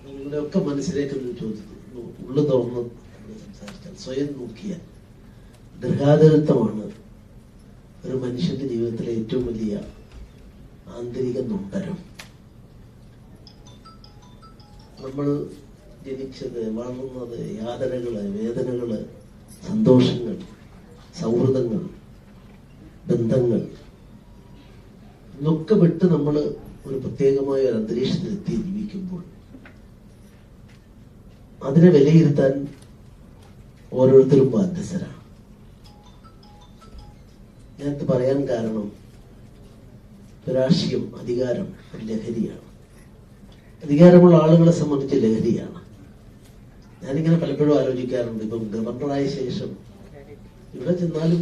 നിങ്ങളുടെയൊക്കെ മനസ്സിലേക്ക് ചോദിച്ചു ഉള്ളു തുറന്ന് സംസാരിച്ചാൽ, സ്വയം നോക്കിയാൽ ദൃഢാതിരത്വമാണ് ഒരു മനുഷ്യന്റെ ജീവിതത്തിലെ ഏറ്റവും വലിയ ആന്തരിക നൊമ്പരം. നമ്മൾ ജനിച്ചത്, വളർന്നത്, യാതനകള്, വേദനകള്, സന്തോഷങ്ങൾ, സൗഹൃദങ്ങൾ, ബന്ധങ്ങൾ ഇതൊക്കെ വിട്ട് നമ്മൾ ഒരു പ്രത്യേകമായ ഒരു അന്തരീക്ഷത്തിലെത്തി ജീവിക്കുമ്പോൾ അതിനെ വിലയിരുത്താൻ ഓരോരുത്തരും ബാധ്യസ്ഥരാണ്. ഞാനിത് പറയാൻ കാരണം രാഷ്ട്രീയം, അധികാരം ഒരു ലഹരിയാണ്. അധികാരമുള്ള ആളുകളെ സംബന്ധിച്ച് ലഹരിയാണ്. ഞാനിങ്ങനെ പലപ്പോഴും ആലോചിക്കാറുണ്ട്, ഇപ്പം ഗവർണറായ ശേഷം ഇവിടെ ചെന്നാലും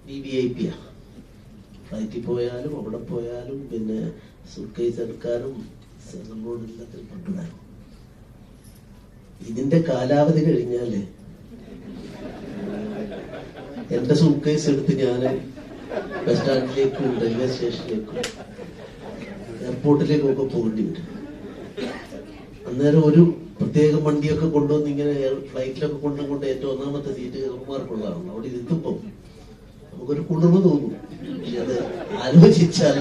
VIP ഫ്ലൈറ്റിൽ പോയാലും അവിടെ പോയാലും പിന്നെ സൂട്ട്കേസ് എടുക്കാനും നമ്മളോട് എല്ലാത്തിനും കൊണ്ടുവരാനും ഇതിന്റെ കാലാവധി കഴിഞ്ഞാല് എന്റെ സൂട്ട്കേസ് എടുത്ത് ഞാൻ ബസ് സ്റ്റാൻഡിലേക്കും റെയിൽവേ സ്റ്റേഷനിലേക്കും എയർപോർട്ടിലേക്കും ഒക്കെ പോകേണ്ടി വരും. അന്നേരം ഒരു പ്രത്യേക വണ്ടിയൊക്കെ കൊണ്ടുവന്ന് ഇങ്ങനെ ഫ്ലൈറ്റിലൊക്കെ കൊണ്ടുകൊണ്ട് ഏറ്റവും ഒന്നാമത്തെ സീറ്റ് കൗമാർക്കുള്ളതാണ്. അവിടെ ഇരുത്തുമ്പോൾ നമുക്കൊരു കുളിർമ തോന്നും. പക്ഷെ അത് ആലോചിച്ചാൽ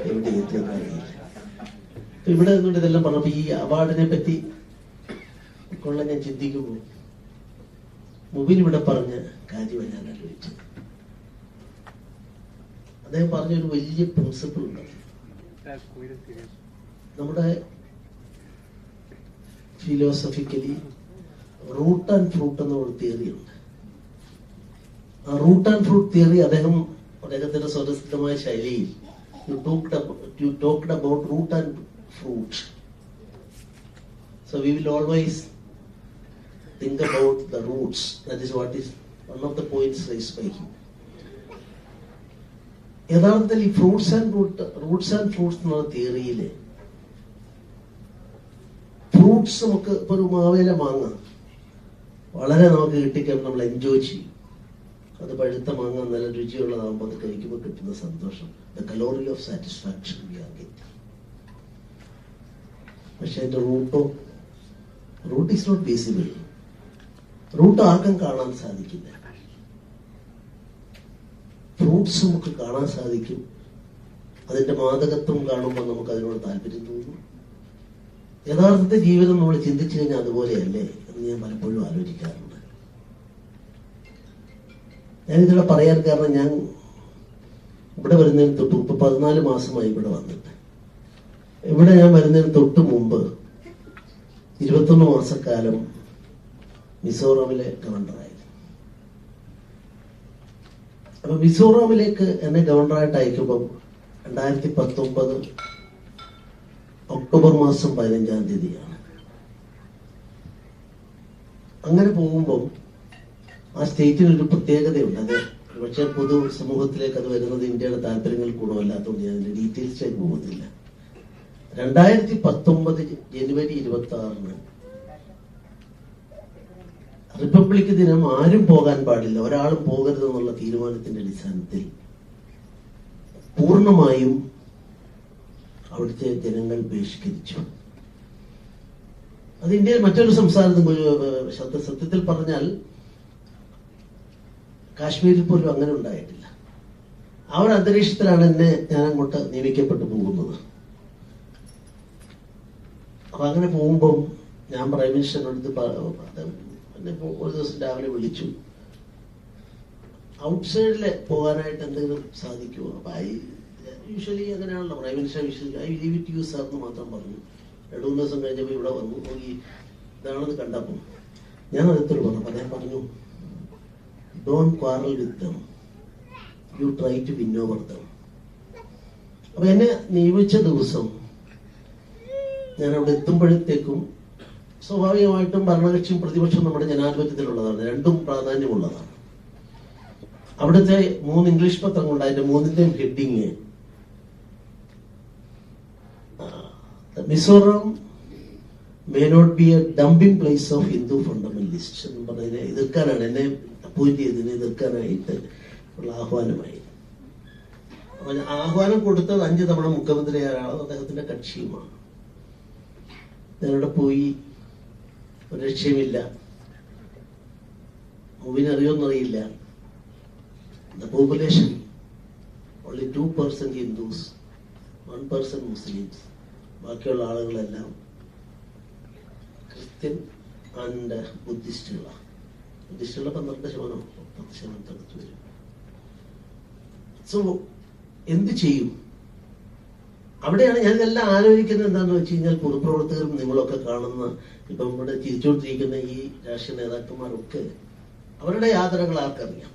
എവിടെ എത്തിയെന്ന് അറിയില്ല. ഇവിടെ നിന്നുകൊണ്ട് ഇതെല്ലാം പറഞ്ഞപ്പോ ഈ അവാർഡിനെ പറ്റി കൊള്ള ഞാൻ ചിന്തിക്കുമ്പോൾ മുബിൻ ഇവിടെ പറഞ്ഞ കാര്യമാണ് ഞാൻ ആലോചിച്ചത്. അദ്ദേഹം പറഞ്ഞൊരു വലിയ പ്രിൻസിപ്പിൾ ഉണ്ട്. നമ്മുടെ ഫിലോസഫിക്കലി റൂട്ട് ആൻഡ് ഫ്രൂട്ട് എന്ന ഒരു തിയറി ഉണ്ട്. ആ റൂട്ട് ആൻഡ് ഫ്രൂട്ട് തിയറി അദ്ദേഹത്തിന്റെ സ്വതസിദ്ധമായ ശൈലിയിൽ you talked about root and fruit. So we will always think about the roots. That is what is one of the points raised by him. യഥാർത്ഥത്തിൽ ഈ Roots and fruits എന്നുള്ള തിയറിയില് fruits നമുക്ക് ഇപ്പൊ ഒരു മാവേല മാങ്ങ വളരെ നമുക്ക് കിട്ടിക്കഴിഞ്ഞാൽ നമ്മൾ എൻജോയ് ചെയ്യും. അത് പഴുത്ത മാങ്ങ നല്ല രുചിയുള്ളതാകുമ്പോൾ അത് കഴിക്കുമ്പോൾ കിട്ടുന്ന സന്തോഷം, the calorie of satisfaction we are getting. പക്ഷെ അതിന്റെ root is not visible. Root ആർക്കും കാണാൻ സാധിക്കില്ല. ഫ്രൂട്ട്സ് നമുക്ക് കാണാൻ സാധിക്കും. അതിന്റെ മാദകത്വം കാണുമ്പോൾ നമുക്ക് അതിനോട് താല്പര്യം തോന്നും. യഥാർത്ഥത്തെ ജീവിതം നമ്മൾ ചിന്തിച്ചു കഴിഞ്ഞാൽ അതുപോലെയല്ലേ എന്ന് ഞാൻ പലപ്പോഴും ആലോചിക്കാറുണ്ട്. ഞാനിതിവിടെ പറയാൻ കാരണം ഞാൻ ഇവിടെ വരുന്നതിന് തൊട്ട് ഇപ്പൊ 14 മാസമായി ഇവിടെ വന്നിട്ട്. ഇവിടെ ഞാൻ വരുന്നതിന് തൊട്ട് മുമ്പ് 21 മാസക്കാലം മിസോറാമിലെ ഗവർണറായിരുന്നു. അപ്പൊ മിസോറാമിലേക്ക് എന്നെ ഗവർണറായിട്ട് അയക്കുമ്പം 2019 ഒക്ടോബർ മാസം 15-ാം തീയതിയാണ്. അങ്ങനെ പോകുമ്പം ആ സ്റ്റേറ്റിനൊരു പ്രത്യേകതയുണ്ട്. അത് പക്ഷെ പൊതു സമൂഹത്തിലേക്ക് അത് വരുന്നത് ഇന്ത്യയുടെ താല്പര്യങ്ങൾ ഗുണമല്ലാത്തതുകൊണ്ട് ഞാൻ അതിന്റെ ഡീറ്റെയിൽസിലേക്ക് പോകുന്നില്ല. 2019 ജനുവരി 26-ന് റിപ്പബ്ലിക് ദിനം ആരും പോകാൻ പാടില്ല, ഒരാളും പോകരുതെന്നുള്ള തീരുമാനത്തിന്റെ അടിസ്ഥാനത്തിൽ പൂർണ്ണമായും അവിടുത്തെ ജനങ്ങൾ ബഹിഷ്കരിച്ചു. അത് ഇന്ത്യയിൽ മറ്റൊരു സംസ്ഥാനത്തും സത്യത്തിൽ പറഞ്ഞാൽ കാശ്മീരിൽ പോലും അങ്ങനെ ഉണ്ടായിട്ടില്ല. ആ ഒരു അന്തരീക്ഷത്തിലാണ് ഞാൻ അങ്ങോട്ട് നിയമിക്കപ്പെട്ടു പോകുന്നത്. അപ്പൊ അങ്ങനെ പോകുമ്പം ഞാൻ പ്രൈം മിനിസ്റ്ററിനടുത്ത് എന്നെ ഒരു ദിവസം രാവിലെ വിളിച്ചു, ഔട്ട്സൈഡില് പോകാനായിട്ട് എന്തെങ്കിലും സാധിക്കുമോ? അപ്പൊ യൂഷ്വലി അങ്ങനെയാണല്ലോ prime minister I leave it you sir എന്ന് മാത്രം പറഞ്ഞു. 2-3 ദിവസം കഴിഞ്ഞപ്പോൾ ഇവിടെ വന്നു നോക്കി ഇതാണെന്ന് കണ്ടപ്പോൾ ഞാൻ അടുത്തൊരു പറഞ്ഞു, ഞാൻ പറഞ്ഞു don't quarrel with them, you try to win over them. അപ്പൊ എന്നെ നിയമിച്ച ദിവസം ഞാൻ അവിടെ എത്തുമ്പോഴത്തേക്കും സ്വാഭാവികമായിട്ടും ഭരണകക്ഷിയും പ്രതിപക്ഷവും നമ്മുടെ ജനാധിപത്യത്തിലുള്ളതാണ്, രണ്ടും പ്രാധാന്യമുള്ളതാണ്. അവിടുത്തെ 3 ഇംഗ്ലീഷ് പത്രങ്ങളുണ്ട്. അതിന്റെ 3ന്റെയും heading Mizoram may not be a dumping place of Hindu fundamentalists എന്ന് പറഞ്ഞതിനെ എതിർക്കാനാണ് എന്നെ അപ്പോയിന്റ് ചെയ്തതിനെ എതിർക്കാനായിട്ട് ഉള്ള ആഹ്വാനമായി. അപ്പൊ ആഹ്വാനം കൊടുത്തത് 5 തവണ മുഖ്യമന്ത്രിയായ ആളും അദ്ദേഹത്തിന്റെ കക്ഷിയുമാണ്. ഞാനവിടെ പോയി, ഒരു രക്ഷയുമില്ല. മൂവിനറിയോന്നറിയില്ല. The population only 2% Hindus, 1% Muslims. ബാക്കിയുള്ള ആളുകളെല്ലാം ക്രിസ്ത്യൻ ആൻഡ് ബുദ്ധിസ്റ്റുകളാണ്. ബുദ്ധിസ്റ്റുള്ള 12%, 10% അടുത്ത് വരും. സോ എന്ത് ചെയ്യും? അവിടെയാണ് ഞാൻ ഇതെല്ലാം ആലോചിക്കുന്നത്. എന്താണെന്ന് വെച്ച് കഴിഞ്ഞാൽ പൊതുപ്രവർത്തകരും നിങ്ങളൊക്കെ കാണുന്ന ഇപ്പം ഇവിടെ ചിരിച്ചുകൊണ്ടിരിക്കുന്ന ഈ രാഷ്ട്രീയ നേതാക്കന്മാരൊക്കെ അവരുടെ യാതനകൾ ആർക്കറിയാം?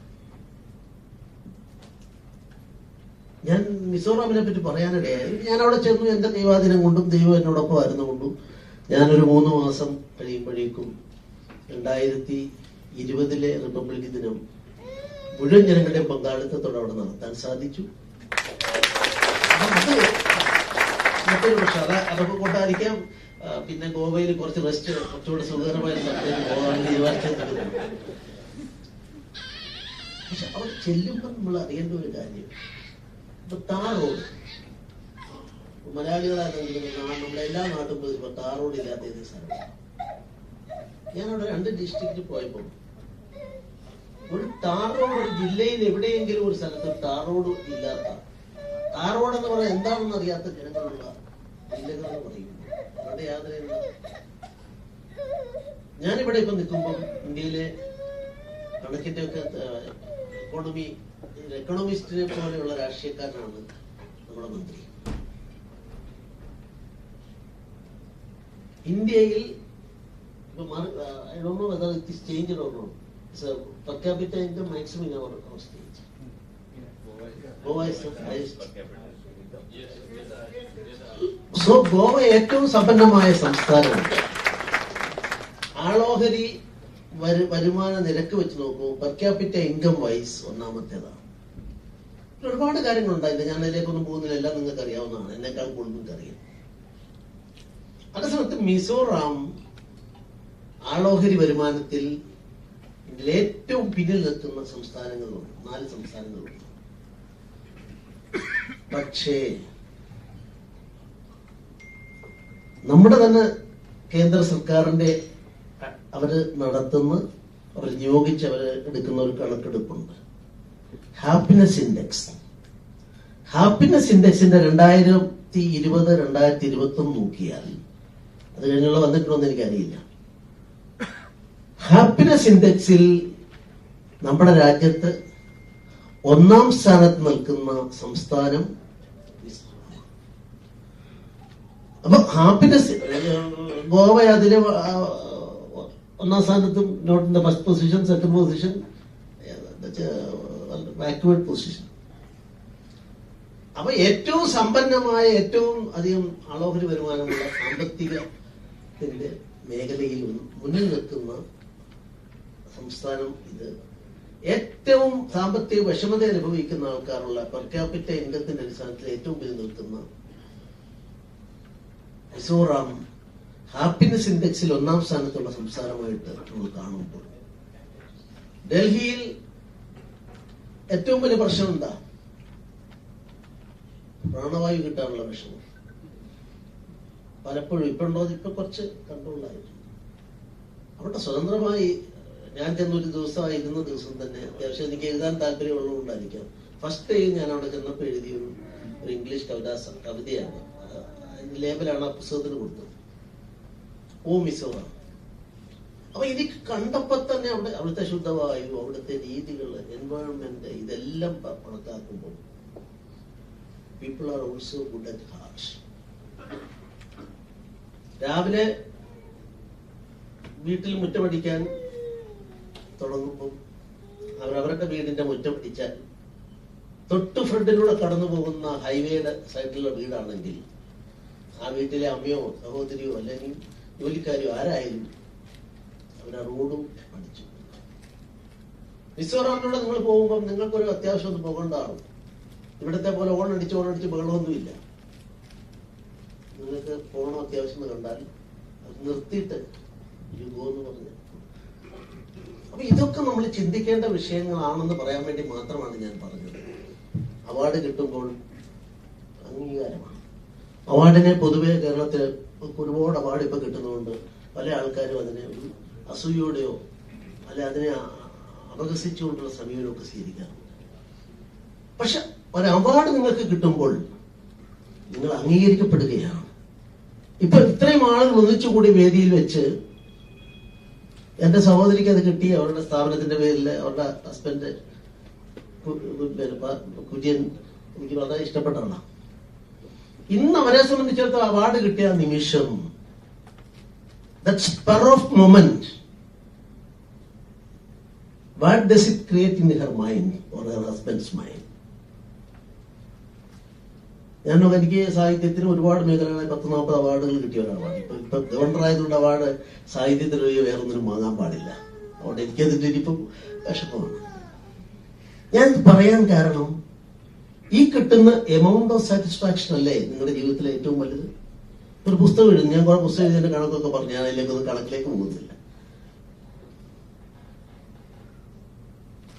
ഞാൻ മിസോറാമിനെ പറ്റി പറയാനിടയായി. ഞാൻ അവിടെ ചെന്നു. എന്റെ ദൈവാധീനം കൊണ്ടും ദൈവം എന്നോടൊപ്പം ആയിരുന്നുകൊണ്ടും ഞാനൊരു 3 മാസം കഴിയുമ്പോഴേക്കും 2020 റിപ്പബ്ലിക് ദിനം മുഴുവൻ ജനങ്ങളുടെയും പങ്കാളിത്തത്തോടെ അവിടെ നടത്താൻ സാധിച്ചു. മറ്റൊരു പക്ഷെ അതൊക്കെ കൊണ്ടായിരിക്കാം പിന്നെ ഗോവയിൽ കുറച്ച് റെസ്റ്റ് കുറച്ചുകൂടെ സുഖകരമായ സ്ഥലത്തേക്ക് പോകാൻ തീരുമാനിച്ചത്. പക്ഷെ അവിടെ ചെല്ലുമ്പോൾ നമ്മൾ അറിയേണ്ട ഒരു കാര്യം, ഇപ്പൊ ടാർ റോഡ് മലയാളികളാണെങ്കിൽ നമ്മുടെ എല്ലാ നാട്ടും പോയി ടാർ റോഡ് ഇല്ലാത്ത ഏത് സ്ഥലം. ഞാനവിടെ 2 ഡിസ്ട്രിക്റ്റിൽ പോയപ്പോൾ ഒരു ടാർ റോഡ് ഒരു ജില്ലയിൽ എവിടെയെങ്കിലും ഒരു സ്ഥലത്ത് ടാർ റോഡ് ഇല്ലാത്ത, ടാർ റോഡ് എന്ന് പറയാൻ എന്താണെന്ന് അറിയാത്ത ജനങ്ങളുള്ള ജില്ലകളെന്ന് പറയുന്നു. അവിടെ യാതൊരു ഞാനിവിടെ ഇപ്പൊ നിൽക്കുമ്പോൾ ഇന്ത്യയിലെ കണക്കിന്റെ ഒക്കെ എക്കണോമിസ്റ്റിനെ പോലെയുള്ള രാഷ്ട്രീയക്കാരനാണ് നമ്മുടെ മന്ത്രി. ഇന്ത്യയിൽ I don't know whether it is changed or not. It's a per capita income maximum in our state. Goa is the highest. So Goa ഏറ്റവും സമ്പന്നമായ സംസ്ഥാനമാണ്. ആളോഹരി വരുമാന നിരക്ക് വെച്ച് നോക്കൂ, പെർ ക്യാപിറ്റ ഇൻകം വൈസ് ഒന്നാമത്തേതാണ്. ഒരുപാട് കാര്യങ്ങളുണ്ടായില്ല, ഞാൻ അതിലേക്കൊന്നും പോകുന്നില്ല, എല്ലാം നിങ്ങൾക്ക് അറിയാവുന്നതാണ്, എന്നെക്കാൾ കൂടുതൽ നിങ്ങൾക്ക് അറിയാം. അതേസമയത്ത് മിസോറാം ആളോഹരി വരുമാനത്തിൽ ഏറ്റവും പിന്നിൽ നിൽക്കുന്ന സംസ്ഥാനങ്ങളുണ്ട്, 4 സംസ്ഥാനങ്ങളുണ്ട്. പക്ഷേ നമ്മുടെ തന്നെ കേന്ദ്ര സർക്കാരിന്റെ അവര് നടത്തുന്ന, അവർ നിയോഗിച്ച് അവര് എടുക്കുന്ന ഒരു കണക്കെടുപ്പുണ്ട്, ഹാപ്പിനെസ് ഇൻഡെക്സ്. ഹാപ്പിനെസ് ഇൻഡെക്സിന്റെ 2020, 2021 നോക്കിയാൽ, അത് കഴിഞ്ഞുള്ള വന്നിട്ടുണ്ടോന്ന് എനിക്കറിയില്ല, ഹാപ്പിനെസ് ഇൻഡെക്സിൽ നമ്മുടെ രാജ്യത്ത് 1ാം സ്ഥാനത്ത് നിൽക്കുന്ന സംസ്ഥാനം. അപ്പൊ ഹാപ്പിനെസ് ഗോവ അതിലെ 1ാം സ്ഥാനത്തും, not in the first position, second position, backward position. അപ്പൊ ഏറ്റവും സമ്പന്നമായ, ഏറ്റവും അധികം ആളോഹരി വരുമാനമുള്ള സാമ്പത്തികത്തിന്റെ മേഖലയിൽ മുന്നിൽ നിൽക്കുന്ന സംസ്ഥാനം ഇത്. ഏറ്റവും സാമ്പത്തിക വിഷമത അനുഭവിക്കുന്ന ആൾക്കാരുള്ള പെർ ക്യാപിറ്റ ഇൻകത്തിന്റെ അടിസ്ഥാനത്തിൽ ഏറ്റവും വലിയ നിൽക്കുന്ന മിസോറാം ഹാപ്പിനെസ് ഇൻഡെക്സിൽ 1ാം സ്ഥാനത്തുള്ള സംസ്ഥാനമായിട്ട് നമ്മൾ കാണുമ്പോൾ, ഡൽഹിയിൽ ഏറ്റവും വലിയ പ്രശ്നം എന്താ? പ്രാണവായു കിട്ടാനുള്ള വിഷമം. പലപ്പോഴും ഇപ്പൊ കുറച്ച് കൺട്രോളായിട്ടുണ്ട്. അവിടെ സ്വതന്ത്രമായി ഞാൻ ചെന്നൊരു ദിവസമായി, ഇരുന്ന ദിവസം തന്നെ അത്യാവശ്യം എനിക്ക് എഴുതാൻ താല്പര്യമുള്ളതുകൊണ്ടായിരിക്കാം, ഫസ്റ്റ് ടൈം ഞാൻ അവിടെ ചെന്നപ്പോൾ എഴുതിയ ഒരു ഇംഗ്ലീഷ് കവിതയാണ്. ലേബലാണ് ആ പുസ്തകത്തിന് കൊടുത്തത്, ഓ മിസോറാം. അപ്പൊ എനിക്ക് കണ്ടപ്പോ തന്നെ അവിടുത്തെ ശുദ്ധവായു, അവിടുത്തെ രീതികൾ, എൻവയോൺമെന്റ്, ഇതെല്ലാം കണക്കാക്കുമ്പോൾ people are also good at heart. രാവിലെ വീട്ടിൽ മുറ്റമടിക്കാൻ തുടങ്ങുമ്പോൾ അവരവരുടെ വീടിന്റെ മുറ്റമടിച്ചാൽ തൊട്ട് ഫ്രണ്ടിലൂടെ കടന്നു പോകുന്ന ഹൈവേയുടെ സൈഡിലുള്ള വീടാണെങ്കിൽ ആ വീട്ടിലെ അമ്മയോ സഹോദരിയോ അല്ലെങ്കിൽ ജോലിക്കാരിയോ ആരായാലും അവരാ റോഡും അടിച്ചു. മിസോറാമിലൂടെ നിങ്ങൾ പോകുമ്പോൾ നിങ്ങൾക്കൊരു അത്യാവശ്യം ഒന്ന് പോകേണ്ടതാണ്. ഇവിടത്തെ പോലെ ഓണടിച്ച് ബഹളമൊന്നുമില്ല. നിങ്ങൾക്ക് പോകണം അത്യാവശ്യം കണ്ടാൽ നിർത്തിയിട്ട് എന്ന് പറഞ്ഞു. അപ്പൊ ഇതൊക്കെ നമ്മൾ ചിന്തിക്കേണ്ട വിഷയങ്ങളാണെന്ന് പറയാൻ വേണ്ടി മാത്രമാണ് ഞാൻ പറഞ്ഞത്. അവാർഡ് കിട്ടുമ്പോൾ അംഗീകാരമാണ്. അവാർഡിനെ പൊതുവെ കേരളത്തിൽ ഒരുപാട് അവാർഡ് ഇപ്പൊ കിട്ടുന്നതുകൊണ്ട് പല ആൾക്കാരും അതിനെ ഒരു അസൂയോടെയോ അല്ലെ അതിനെ അപകസിച്ചുകൊണ്ടുള്ള സമീപനമൊക്കെ സ്വീകരിക്കാറുണ്ട്. പക്ഷെ ഒരു അവാർഡ് നിങ്ങൾക്ക് കിട്ടുമ്പോൾ നിങ്ങൾ അംഗീകരിക്കപ്പെടുകയാണ്. ഇപ്പൊ ഇത്രയും ആളുകൾ ഒന്നിച്ചുകൂടി വേദിയിൽ വെച്ച് എന്റെ സഹോദരിക്ക് അത് കിട്ടി, അവരുടെ സ്ഥാപനത്തിന്റെ പേരിൽ അവരുടെ ഹസ്ബൻഡ് കുര്യൻ എനിക്ക് വളരെ ഇഷ്ടപ്പെട്ടതാണ്. ഇന്ന് അവരെ സംബന്ധിച്ചിടത്തോളം അവാർഡ് കിട്ടിയ നിമിഷം, that spur of moment, what does it create in her mind or her husband's mind? എനിക്ക് സാഹിത്യത്തിന് ഒരുപാട് മേഖലകളിൽ 10-40 അവാർഡുകൾ കിട്ടിയ ഒരാളാണ്. ഇപ്പൊ ഗവർണർ ആയതുകൊണ്ട് അവാർഡ് സാഹിത്യത്തിന് വേറൊന്നിനും വാങ്ങാൻ പാടില്ല. അതുകൊണ്ട് എനിക്കതിന്റെ ഇനിയിപ്പം വിഷമമാണ്. ഞാൻ പറയാൻ കാരണം, ഈ കിട്ടുന്ന എമൗണ്ട് ഓഫ് സാറ്റിസ്ഫാക്ഷൻ അല്ലേ നിങ്ങളുടെ ജീവിതത്തിലെ ഏറ്റവും വലുത്? ഒരു പുസ്തകം എഴുതും. ഞാൻ കുറെ പുസ്തകം എഴുതിയതിന്റെ കണക്കൊക്കെ പറഞ്ഞു. ഞാൻ അതിലേക്കൊന്നും കണക്കിലേക്ക് പോകുന്നില്ല.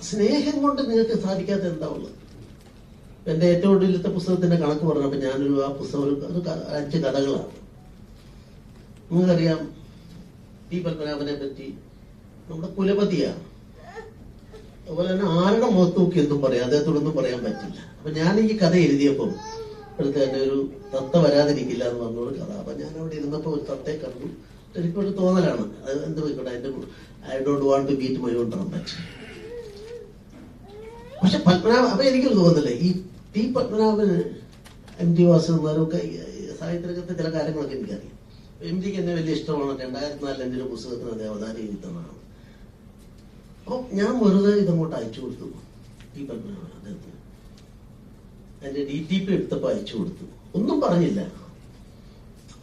സ്നേഹം കൊണ്ട് നിങ്ങൾക്ക് സാധിക്കാത്ത എന്താ ഉള്ളത്? എന്റെ ഏറ്റവും ഒടുവിലത്തെ പുസ്തകത്തിന്റെ കണക്ക് പറഞ്ഞപ്പോ ഞാനൊരു ആ പുസ്തകം ഒരു 5 കഥകളാണ്. നിങ്ങൾക്കറിയാം ടി പത്മനാഭനെ പറ്റി, നമ്മുടെ കുലപതിയാണ്. അതുപോലെ തന്നെ ആരുടെ മുഖത്ത് നോക്കി എന്തും പറയാം, അദ്ദേഹത്തോടൊന്നും പറയാൻ പറ്റില്ല. അപ്പൊ ഞാൻ ഈ കഥ എഴുതിയപ്പം അടുത്ത് തന്നെ ഒരു തത്ത വരാതിരിക്കില്ല എന്ന് പറഞ്ഞൊരു കഥ. അപ്പൊ ഞാൻ അവിടെ ഇരുന്നപ്പോ ഒരു തത്തയെ കണ്ടു. എനിക്കൊരു തോന്നലാണ്, അത് എന്ത് പോയിക്കോട്ടെ, എന്റെ I don't want to beat my own trumpet. പക്ഷെ പത്മനാഭൻ, അപ്പൊ എനിക്കൊരു തോന്നുന്നില്ലേ, ഈ ടി പത്മനാഭന് MT വാസുദേവന്മാരൊക്കെ സാഹിത്യരംഗത്തെ ചില കാര്യങ്ങളൊക്കെ എനിക്കറിയാം. MTക്ക് എന്നെ വലിയ ഇഷ്ടമാണ്. 2004 എൻ്റെ ഒരു പുസ്തകത്തിന് അദ്ദേഹം അവതാരം എഴുതുന്നതാണ്. അപ്പൊ ഞാൻ വെറുതെ ഇതങ്ങോട്ട് അയച്ചു കൊടുത്തു ടി പത്മനാഭൻ അദ്ദേഹത്തിന്. അതിന്റെ DTP എടുത്തപ്പോ അയച്ചു കൊടുത്തു. ഒന്നും പറഞ്ഞില്ല.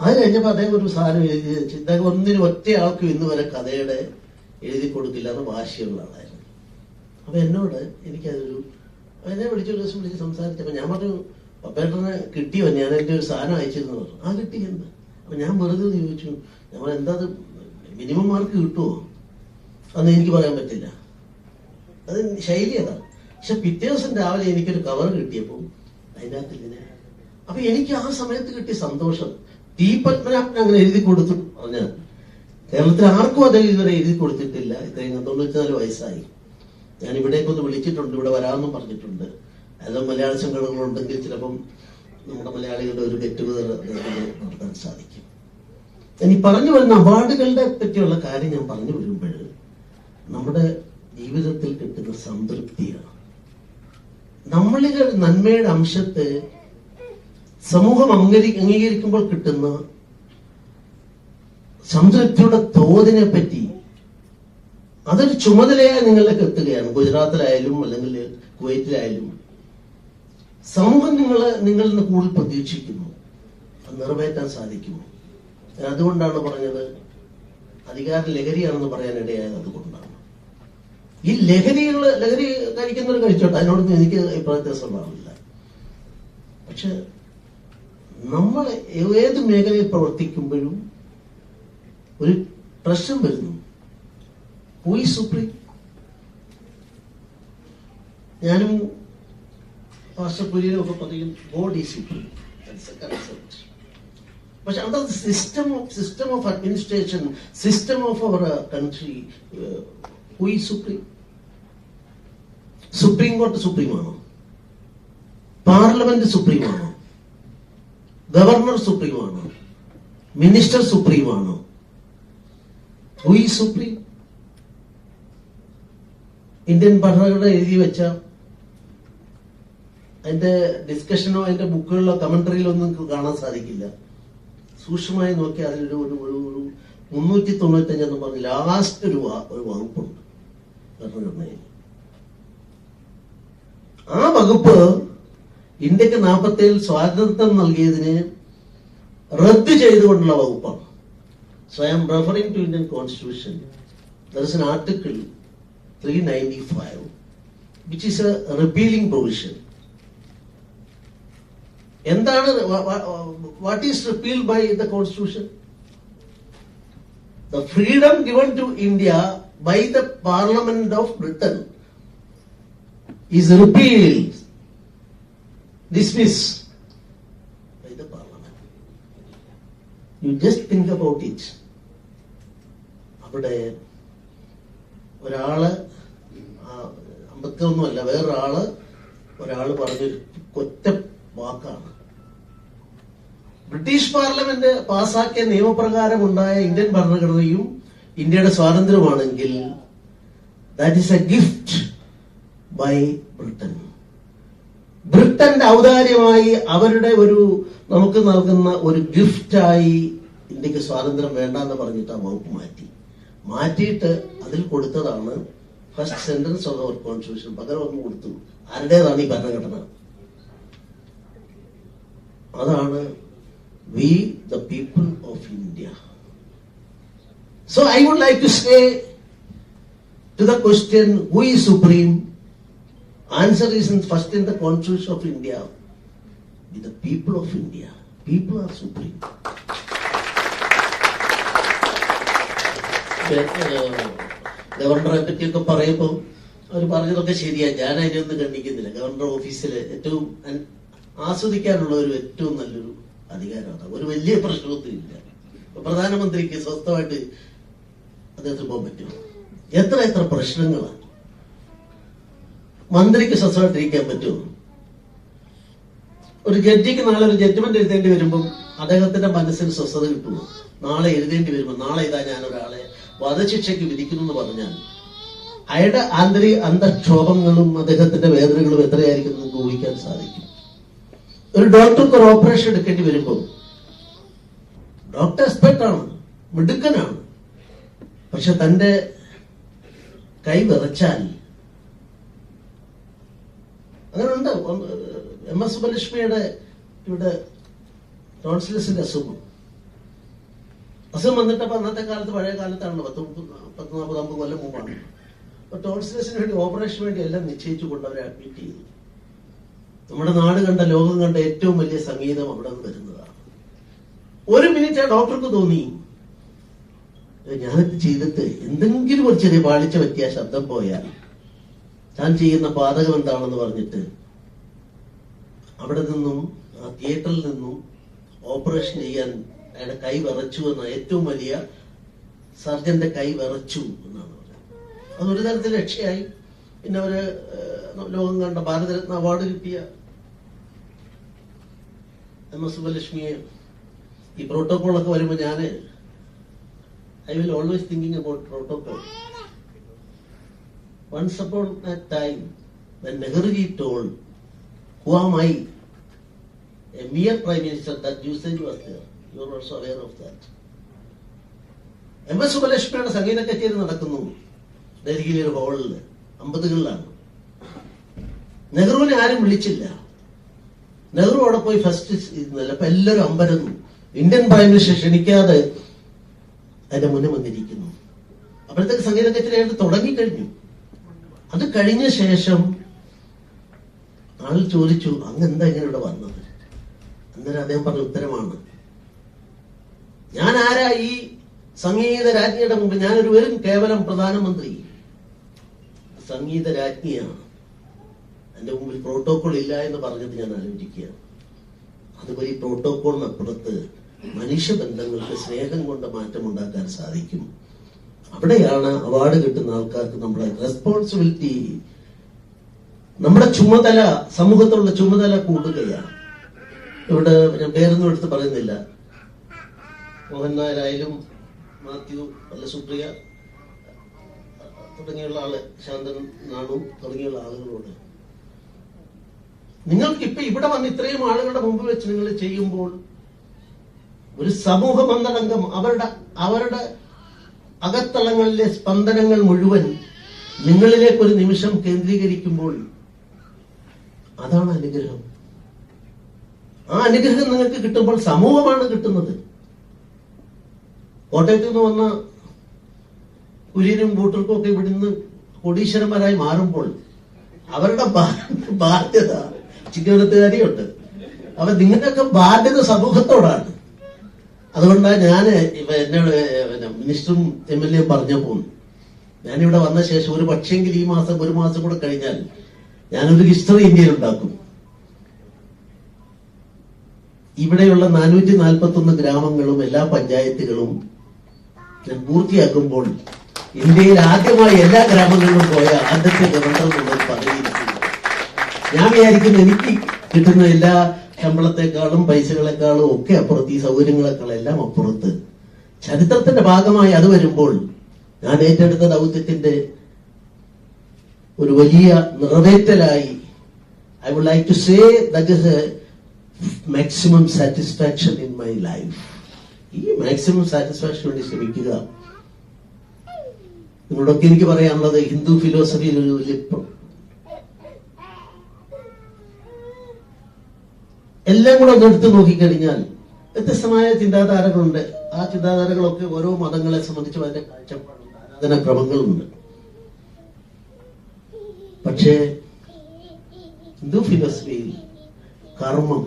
അത് കഴിഞ്ഞപ്പോ അദ്ദേഹം ഒരു സാധനം എഴുതി വെച്ച്, ഇദ്ദേഹം ഒന്നിനും ഒറ്റയാൾക്കും ഇന്ന് വരെ കഥയുടെ എഴുതി കൊടുക്കില്ല എന്ന് വാശിയുള്ള ആളായിരുന്നു. അപ്പൊ എന്നോട് എനിക്കതൊരു, എന്നെ വിളിച്ചൊരു ദിവസം വിളിച്ച് സംസാരിച്ചപ്പോ ഞാൻ പറഞ്ഞു, പപ്പേട്ടനെ കിട്ടിയോ, ഞാൻ എന്റെ ഒരു സാധനം അയച്ചിരുന്നു പറഞ്ഞു. ആ കിട്ടി എന്ന്. അപ്പൊ ഞാൻ വെറുതെ ചോദിച്ചു, നമ്മൾ എന്താ മിനിമം മാർക്ക് കിട്ടുമോ? അന്ന് എനിക്ക് പറയാൻ പറ്റില്ല, അത് ശൈലി അതാണ്. പക്ഷെ പിറ്റേ ദിവസം രാവിലെ എനിക്കൊരു കവർ കിട്ടിയപ്പോ അതിൻ്റെ അകത്ത് ഇങ്ങനെ, അപ്പൊ എനിക്ക് ആ സമയത്ത് കിട്ടിയ സന്തോഷം. ടി പത്മനാഭൻ അങ്ങനെ എഴുതി കൊടുത്തു പറഞ്ഞാൽ കേരളത്തിൽ ആർക്കും അദ്ദേഹം ഇതുവരെ എഴുതി കൊടുത്തിട്ടില്ല. ഇത്രയും 94 വയസ്സായി. ഞാൻ ഇവിടേക്ക് ഒന്ന് വിളിച്ചിട്ടുണ്ട്, ഇവിടെ വരാമെന്നും പറഞ്ഞിട്ടുണ്ട്. അത് മലയാള സംഘടനകളുണ്ടെങ്കിൽ ചിലപ്പം നമ്മുടെ മലയാളികളുടെ ഒരു ഗെറ്റ് ടുഗദർ നടത്താൻ സാധിക്കും. ഇനി പറഞ്ഞു വരുന്ന അവാർഡുകളുടെ പറ്റിയുള്ള കാര്യം ഞാൻ പറഞ്ഞു വരുമ്പോൾ നമ്മുടെ ജീവിതത്തിൽ കിട്ടുന്ന സംതൃപ്തിയാണ്. നമ്മളിലെ നന്മയുടെ അംശത്തെ സമൂഹം അംഗീകരിക്കുമ്പോൾ കിട്ടുന്ന സംതൃപ്തിയുടെ തോതിനെ പറ്റി, അതൊരു ചുമതലയായി നിങ്ങളിലേക്ക് എത്തുകയാണ്. ഗുജറാത്തിലായാലും അല്ലെങ്കിൽ കുവൈറ്റിലായാലും സമൂഹം നിങ്ങളിൽ നിന്ന് കൂടുതൽ പ്രതീക്ഷിക്കുന്നു. അത് നിറവേറ്റാൻ സാധിക്കുമോ? അതുകൊണ്ടാണ് പറഞ്ഞത് അധികാര ലഹരിയാണെന്ന് പറയാനിടയായത്. അതുകൊണ്ടാണ് ഈ ലഹരി കഴിക്കുന്നവർ കഴിച്ചോട്ടെ, അതിനോടൊന്നും എനിക്ക് വ്യത്യാസം ഉണ്ടാവില്ല. പക്ഷെ നമ്മൾ ഏത് മേഖലയിൽ പ്രവർത്തിക്കുമ്പോഴും ഒരു പ്രശ്നം വരുന്നു. Who is supreme? ഞാനും പാസ്റ്റർ കുര്യനും ഒക്കെ പറയും ഗോഡ് ഈസ് സുപ്രീം. പക്ഷെ അത് system of administration, system of our country, who is supreme? Supreme court സുപ്രീമാണോ? പാർലമെന്റ് സുപ്രീമാണോ? ഗവർണർ സുപ്രീമാണോ? മിനിസ്റ്റർ സുപ്രീമാണോ? Who is supreme? ഇന്ത്യൻ ഭരണഘടന എഴുതി വെച്ച അതിന്റെ ഡിസ്കഷനോ അതിന്റെ ബുക്കുകളിലോ കമന്ററിയിലോ ഒന്നും കാണാൻ സാധിക്കില്ല. സൂക്ഷ്മമായി നോക്കി അതിലൊരു 395 എന്ന് പറഞ്ഞ് ലാസ്റ്റ് ഒരു വകുപ്പുണ്ട് ഭരണഘടനയിൽ. ആ വകുപ്പ് ഇന്ത്യക്ക് 47 സ്വാതന്ത്ര്യം നൽകിയതിന് റദ്ദ് ചെയ്തുകൊണ്ടുള്ള വകുപ്പാണ്. So I am referring to Indian Constitution. There is an article 395 which is a repealing provision. എന്താണ് what is repealed by the Constitution? The freedom given to India by the Parliament of Britain is repealed, dismissed by the Parliament. You just think about it. അവിടെ ഒരാള് അമ്പത്തൊന്നുമല്ല, ഒരാള് പറഞ്ഞൊരു ഒറ്റ വാക്കാണ്. British parliament പാസാക്കിയ നിയമപ്രകാരം ഉണ്ടായ ഇന്ത്യൻ ഭരണഘടനയും ഇന്ത്യയുടെ സ്വാതന്ത്ര്യമാണെങ്കിൽ that is a gift by Britain. ബ്രിട്ടന്റെ ഔദാര്യമായി അവരുടെ നമുക്ക് നൽകുന്ന ഒരു ഗിഫ്റ്റായി ഇന്ത്യക്ക് സ്വാതന്ത്ര്യം വേണ്ട എന്ന് പറഞ്ഞിട്ട് ആ വകുപ്പ് മാറ്റിയിട്ട് അതിൽ കൊടുത്തതാണ് first sentence of our constitution. പകരം ഒന്ന് കൊടുത്തു. ആരുടേതാണ് ഈ ഭരണഘടന? അതാണ് we the people of India. So I would like to say to the question who is supreme, answer is first in the Constitution of India, with the people of India. People are supreme. ഗവർണറെ പറ്റിയൊക്കെ പറയുമ്പോൾ അവർ പറഞ്ഞതൊക്കെ ശരിയാ. ഞാൻ അതിനൊന്നും ഖണ്ഡിക്കുന്നില്ല. Governor ഓഫീസിൽ ഏറ്റവും ആസ്വദിക്കാനുള്ള ഒരു ഏറ്റവും നല്ലൊരു അധികാരമാണ്. ഒരു വലിയ പ്രശ്നമൊന്നും ഇല്ല. പ്രധാനമന്ത്രിക്ക് സ്വസ്ഥമായിട്ട് അദ്ദേഹത്തിന് പോകാൻ പറ്റും. എത്ര പ്രശ്നങ്ങളാണ്. മന്ത്രിക്ക് സ്വസ്ഥമായിട്ടിരിക്കാൻ പറ്റുമോ? ഒരു ജഡ്ജിക്ക് നാളെ ഒരു ജഡ്ജ്മെന്റ് എഴുതേണ്ടി വരുമ്പോൾ അദ്ദേഹത്തിന്റെ മനസ്സിന് സ്വസ്ഥത കിട്ടുമോ? നാളെ എഴുതേണ്ടി വരുമ്പോൾ നാളെ ഇതാ ഞാൻ ഒരാളെ വധശിക്ഷയ്ക്ക് വിധിക്കുന്നു എന്ന് പറഞ്ഞാൽ അയാളുടെ അന്തക്ഷോഭങ്ങളും അദ്ദേഹത്തിന്റെ വേദനകളും എത്രയായിരിക്കും നിങ്ങൾക്ക് ഊഹിക്കാൻ സാധിക്കും. ഒരു ഡോക്ടർക്ക് ഒരു ഓപ്പറേഷൻ എടുക്കേണ്ടി വരുമ്പോൾ ഡോക്ടർ എക്സ്പെർട്ടാണ്, മിടുക്കനാണ്. പക്ഷെ തന്റെ കൈ വിറച്ചാൽ അങ്ങനെ ഉണ്ട്. MS സുബ്ബലക്ഷ്മിയുടെ ഇവിടെ ടോൺസിലസിന്റെ അസുഖം വന്നിട്ടപ്പോ അന്നത്തെ കാലത്ത്, പഴയ കാലത്താണ്, 40-50 കൊല്ലം മുമ്പാണ്. അപ്പൊ ടോൺസിലസിന് വേണ്ടി ഓപ്പറേഷന് വേണ്ടി എല്ലാം നിശ്ചയിച്ചുകൊണ്ട് അവരെ അഡ്മിറ്റ് ചെയ്തു. നമ്മുടെ നാട് കണ്ട, ലോകം കണ്ട ഏറ്റവും വലിയ സംഗീതം അവിടെ നിന്ന് വരുന്നതാണ്. ഒരു മിനിറ്റ് ആ ഡോക്ടർക്ക് തോന്നി ഞാനിത് ചെയ്തിട്ട് എന്തെങ്കിലും ഒരു ചെറിയ പാളിച്ച പറ്റിയ ശബ്ദം പോയാൽ താൻ ചെയ്യുന്ന പാതകം എന്താണെന്ന് പറഞ്ഞിട്ട് അവിടെ നിന്നും, ആ തിയേറ്ററിൽ നിന്നും ഓപ്പറേഷൻ ചെയ്യാൻ അയാളുടെ കൈ വിറച്ചു എന്ന ഏറ്റവും വലിയ സർജന്റെ കൈ വിറച്ചു എന്നാണ് പറയുന്നത്. അതൊരു തരത്തിൽ രക്ഷയായി. പിന്നെ അവര് ലോകം കണ്ട ഭാരതരത്ന അവാർഡ് കിട്ടിയ MS സുബ്ബലക്ഷ്മിയെ ഈ പ്രോട്ടോകോളൊക്കെ വരുമ്പോൾ ഞാന് I will always thinking about protocol. Once upon a time, when Nehruji told, "Who am I?" A mere prime minister, that usage was there. You are also aware of that. MS സുബ്ബലക്ഷ്മിയുടെ സംഗീത കച്ചേരി നടക്കുന്നു ഡൽഹിയിലെ ഒരു ഹോളിൽ, 50കളിലാണ്. നെഹ്റുവിനെ ആരും വിളിച്ചില്ല. നെഹ്റു അവിടെ പോയി ഫസ്റ്റ് ഇരുന്നല്ല. അപ്പൊ എല്ലാവരും അമ്പരന്നു. ഇന്ത്യൻ പ്രൈം മിനിസ്റ്റർ ക്ഷണിക്കാതെ അതിന്റെ മുന്നിൽ വന്നിരിക്കുന്നു. അപ്പോഴത്തേക്ക് സംഗീത കച്ചേരി അയാൾ തുടങ്ങിക്കഴിഞ്ഞു. അത് കഴിഞ്ഞ ശേഷം ആൾ ചോദിച്ചു, അങ്ങ് എന്താ ഇങ്ങനെ ഇവിടെ വന്നത്? അന്നേരം അദ്ദേഹം പറഞ്ഞ ഉത്തരമാണ്, ഞാൻ ആരാ ഈ സംഗീത രാജ്ഞിയുടെ മുമ്പ്? ഞാനൊരു വെറും കേവലം പ്രധാനമന്ത്രി. സംഗീത രാജ്ഞിയാണ്. എന്റെ മുമ്പിൽ പ്രോട്ടോകോൾ ഇല്ല എന്ന് പറഞ്ഞത് ഞാൻ ആലോചിക്കുകയാണ്. അതുപോലെ ഈ പ്രോട്ടോകോളിനപ്പുറത്ത് മനുഷ്യബന്ധങ്ങൾക്ക് സ്നേഹം കൊണ്ട് മാറ്റമുണ്ടാക്കാൻ സാധിക്കും. അവിടെയാണ് അവാർഡ് കിട്ടുന്ന ആൾക്കാർക്ക് നമ്മുടെ റെസ്പോൺസിബിലിറ്റി, നമ്മുടെ ചുമതല, സമൂഹത്തിലുള്ള ചുമതല കൂടുകയാണ്. ഇവിടെ ഞാൻ പേരൊന്നും എടുത്ത് പറയുന്നില്ല. മോഹൻ നായരായാലും മാത്യു, അല്ല സുപ്രിയ തുടങ്ങിയുള്ള ആള്, ശാന്തൻ നാണു തുടങ്ങിയുള്ള ആളുകളോട്, നിങ്ങൾക്ക് ഇപ്പൊ ഇവിടെ വന്ന് ഇത്രയും ആളുകളുടെ മുമ്പ് വെച്ച് നിങ്ങൾ ചെയ്യുമ്പോൾ ഒരു സമൂഹം ഒന്നടങ്കം അവരുടെ അകത്തളങ്ങളിലെ സ്പന്ദനങ്ങൾ മുഴുവൻ നിങ്ങളിലേക്ക് ഒരു നിമിഷം കേന്ദ്രീകരിക്കുമ്പോൾ അതാണ് അനുഗ്രഹം. ആ അനുഗ്രഹം നിങ്ങൾക്ക് കിട്ടുമ്പോൾ സമൂഹമാണ് കിട്ടുന്നത്. കോട്ടയത്ത് നിന്ന് വന്ന കുര്യനും കൂട്ടർക്കും ഒക്കെ ഇവിടുന്ന് കോടീശ്വരന്മാരായി മാറുമ്പോൾ അവരുടെ ബാധ്യത, ചിക്കനത്തുകാരിയുണ്ട്, അപ്പൊ നിങ്ങളുടെയൊക്കെ ബാധ്യത സമൂഹത്തോടാണ്. അതുകൊണ്ടാണ് ഞാന് എന്നോട് മിനിസ്റ്ററും MLA പറഞ്ഞപ്പോൾ ഞാനിവിടെ വന്ന ശേഷം ഒരു പക്ഷെങ്കിൽ ഈ മാസം, ഒരു മാസം കൂടെ കഴിഞ്ഞാൽ ഞാനൊരു ഹിസ്റ്ററി ഇന്ത്യയിൽ ഉണ്ടാക്കും. ഇവിടെയുള്ള 441 ഗ്രാമങ്ങളും എല്ലാ പഞ്ചായത്തുകളും ഞാൻ പൂർത്തിയാക്കുമ്പോൾ ഇന്ത്യയിൽ ആദ്യമായി എല്ലാ ഗ്രാമങ്ങളിലും പോയ ആദ്യത്തെ ഗവർണർ എന്നുള്ളത് പദവിയിരിക്കുന്നു. ഞാൻ വിചാരിക്കുന്നു എനിക്ക് കിട്ടുന്ന എല്ലാ ശമ്പളത്തെക്കാളും പൈസകളെക്കാളും ഒക്കെ അപ്പുറത്ത്, ഈ സൗകര്യങ്ങളെക്കാളെല്ലാം അപ്പുറത്ത് ചരിത്രത്തിന്റെ ഭാഗമായി അത് വരുമ്പോൾ ഞാൻ ഏറ്റെടുത്ത ദൗത്യത്തിന്റെ ഒരു വലിയ നിറവേറ്റലായി I would like to say that is a maximum satisfaction in my life. ഈ മാക്സിമം സാറ്റിസ്ഫാക്ഷൻ വേണ്ടി ശ്രമിക്കുക. നിങ്ങളൊക്കെ എനിക്ക് പറയാനുള്ളത്, ഹിന്ദു ഫിലോസഫിയിൽ ഒരു വലിയ എല്ലാം കൂടെ ഒന്ന് എടുത്തു നോക്കിക്കഴിഞ്ഞാൽ വ്യത്യസ്തമായ ചിന്താധാരകളുണ്ട്. ആ ചിന്താധാരകളൊക്കെ ഓരോ മതങ്ങളെ സംബന്ധിച്ച് അതിന്റെ കാഴ്ചപ്പാടുണ്ട്, ആരാധനാക്രമങ്ങളുണ്ട്. പക്ഷേ ഹിന്ദു ഫിലോസഫിയിൽ കർമ്മം,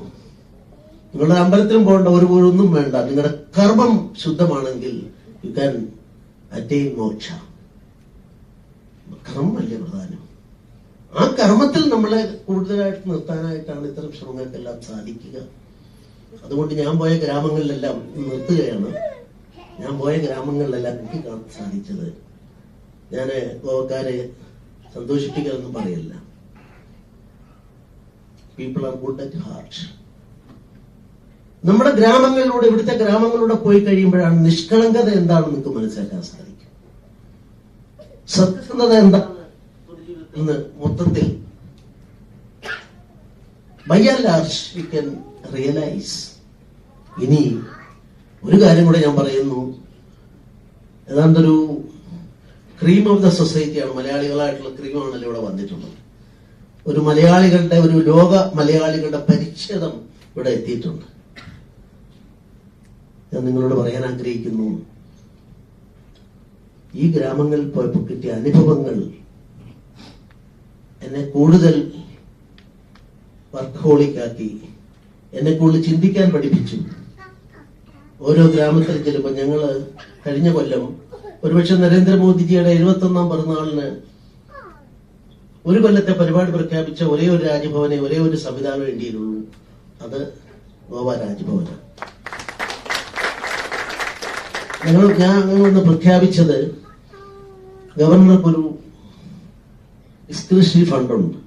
നിങ്ങളുടെ അമ്പലത്തിലും പോകേണ്ട, ഒരു ഒന്നും വേണ്ട, നിങ്ങളുടെ കർമ്മം ശുദ്ധമാണെങ്കിൽ യു ക്യാൻ attain moksha. കർമ്മല്ലേ പ്രധാനം. ആ കർമ്മത്തിൽ നമ്മളെ കൂടുതലായിട്ട് നിർത്താനായിട്ടാണ് ഇത്തരം ശ്രമങ്ങൾക്കെല്ലാം സാധിക്കുക. അതുകൊണ്ട് ഞാൻ പോയ ഗ്രാമങ്ങളിലെല്ലാം നിർത്തുകയാണ്. ഞാൻ പോയ ഗ്രാമങ്ങളിലെല്ലാം എനിക്ക് കാണാൻ സാധിച്ചത്, ഞാൻ ഗോവക്കാരെ സന്തോഷിപ്പിക്കാനൊന്നും പറയില്ല. People are good at heart. നമ്മുടെ ഗ്രാമങ്ങളിലൂടെ, ഇവിടുത്തെ ഗ്രാമങ്ങളിലൂടെ പോയി കഴിയുമ്പോഴാണ് നിഷ്കളങ്കത എന്താണെന്ന് നിങ്ങൾക്ക് മനസ്സിലാക്കാൻ സാധിക്കും. സത്യസന്ധത എന്താണ് എന്ന് മൊത്തത്തിൽ by and large you can realise. ഇനി ഒരു കാര്യം കൂടെ ഞാൻ പറയുന്നു. ഏതാണ്ടൊരു ക്രീം ഓഫ് ദ സൊസൈറ്റിയാണ്, മലയാളികളായിട്ടുള്ള ക്രീമാണല്ലോ ഇവിടെ വന്നിട്ടുള്ളത്. ഒരു മലയാളികളുടെ, ഒരു ലോക മലയാളികളുടെ പരിച്ഛേദം ഇവിടെ എത്തിയിട്ടുണ്ട്. ഞാൻ നിങ്ങളോട് പറയാൻ ആഗ്രഹിക്കുന്നു, ഈ ഗ്രാമങ്ങളിൽ പോയപ്പോൾ കിട്ടിയ അനുഭവങ്ങൾ എന്നെ കൂടുതൽ വർക്കഹോളിക്കാക്കി, എന്നെ കൂടുതൽ ചിന്തിക്കാൻ പഠിപ്പിച്ചു. ഓരോ ഗ്രാമത്തിൽ ചെല്ലുമ്പോൾ, ഞങ്ങള് കഴിഞ്ഞ കൊല്ലം ഒരുപക്ഷെ നരേന്ദ്രമോദിജിയുടെ 71ാം പിറന്നാളിന് ഒരു കൊല്ലത്തെ പരിപാടി പ്രഖ്യാപിച്ച ഒരേ ഒരു രാജ്ഭവനെ, ഒരേ ഒരു സംവിധാനം വേണ്ടിയുള്ളൂ. അത് ഗോവ രാജ്ഭവനാണ്. ഞാൻ അങ്ങനെ ഒന്ന് പ്രഖ്യാപിച്ചത്, ഗവർണർക്കൊരു ഡിസ്ക്രിപ്ഷണറി ഫണ്ടുണ്ട്.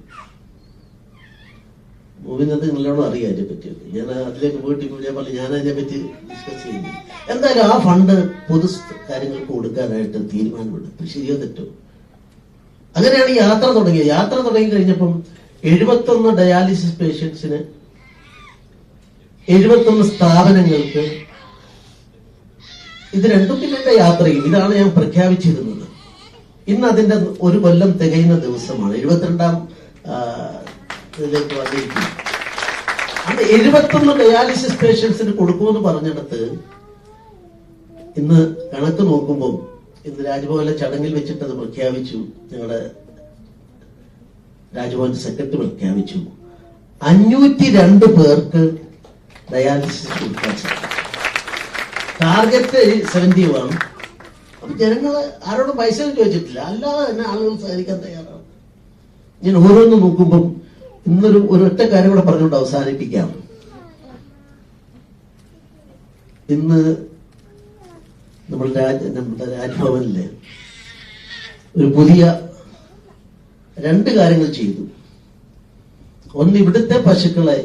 മൂവിനത് നല്ലോണം അറിയാം അതിനെ പറ്റിയൊക്കെ. ഞാൻ അതിലേക്ക് പോയിട്ട് ഞാൻ പറഞ്ഞു, ഞാൻ അതിനെ പറ്റി ഡിസ്കസ് ചെയ്യുന്നു. എന്തായാലും ആ ഫണ്ട് പൊതു കാര്യങ്ങൾക്ക് കൊടുക്കാനായിട്ട് തീരുമാനമെടുത്തു. ശരിയോ തെറ്റോ? അങ്ങനെയാണ് ഈ യാത്ര തുടങ്ങിയത്. യാത്ര തുടങ്ങി കഴിഞ്ഞപ്പം 71 ഡയാലിസിസ് പേഷ്യൻസിന്, 71 സ്ഥാപനങ്ങൾക്ക്, ഇത് രണ്ടും പിന്നിട്ട യാത്രയും ഇതാണ് ഞാൻ പ്രഖ്യാപിച്ചിരുന്നത്. ഇന്ന് അതിന്റെ ഒരു കൊല്ലം തികയുന്ന ദിവസമാണ്. 72ാം ഇതിലേക്ക് വന്നിരിക്കുന്നു. അത് 71 ഡയാലിസിസ് പേഷ്യൻസിന് കൊടുക്കുമെന്ന് പറഞ്ഞിടത്ത് ഇന്ന് കണക്ക് നോക്കുമ്പോൾ, ഇന്ന് രാജ്ഭവനിലെ ചടങ്ങിൽ വെച്ചിട്ട് അത് പ്രഖ്യാപിച്ചു. ഞങ്ങളുടെ രാജ്ഭവന്റെ സെക്രട്ടറി പ്രഖ്യാപിച്ചു, 502 പേർക്ക് ഡയാലിസിസ് കൊടുക്കാൻ സാധിക്കും. ടാർഗറ്റ് 71. അപ്പൊ ജനങ്ങള് ആരോടും പൈസ ചോദിച്ചിട്ടില്ല, അല്ലാതെ തന്നെ ആളുകൾ സഹകരിക്കാൻ തയ്യാറാണ്. ഞാൻ ഓരോന്ന് നോക്കുമ്പം ഇന്നൊരു ഒരൊറ്റ കാര്യം കൂടെ പറഞ്ഞുകൊണ്ട് അവസാനിപ്പിക്കാം. ഇന്ന് നമ്മുടെ രാജ്ഭവനില് ഒരു പുതിയ 2 കാര്യങ്ങൾ ചെയ്തു. ഒന്ന്, ഇവിടുത്തെ പശുക്കളെ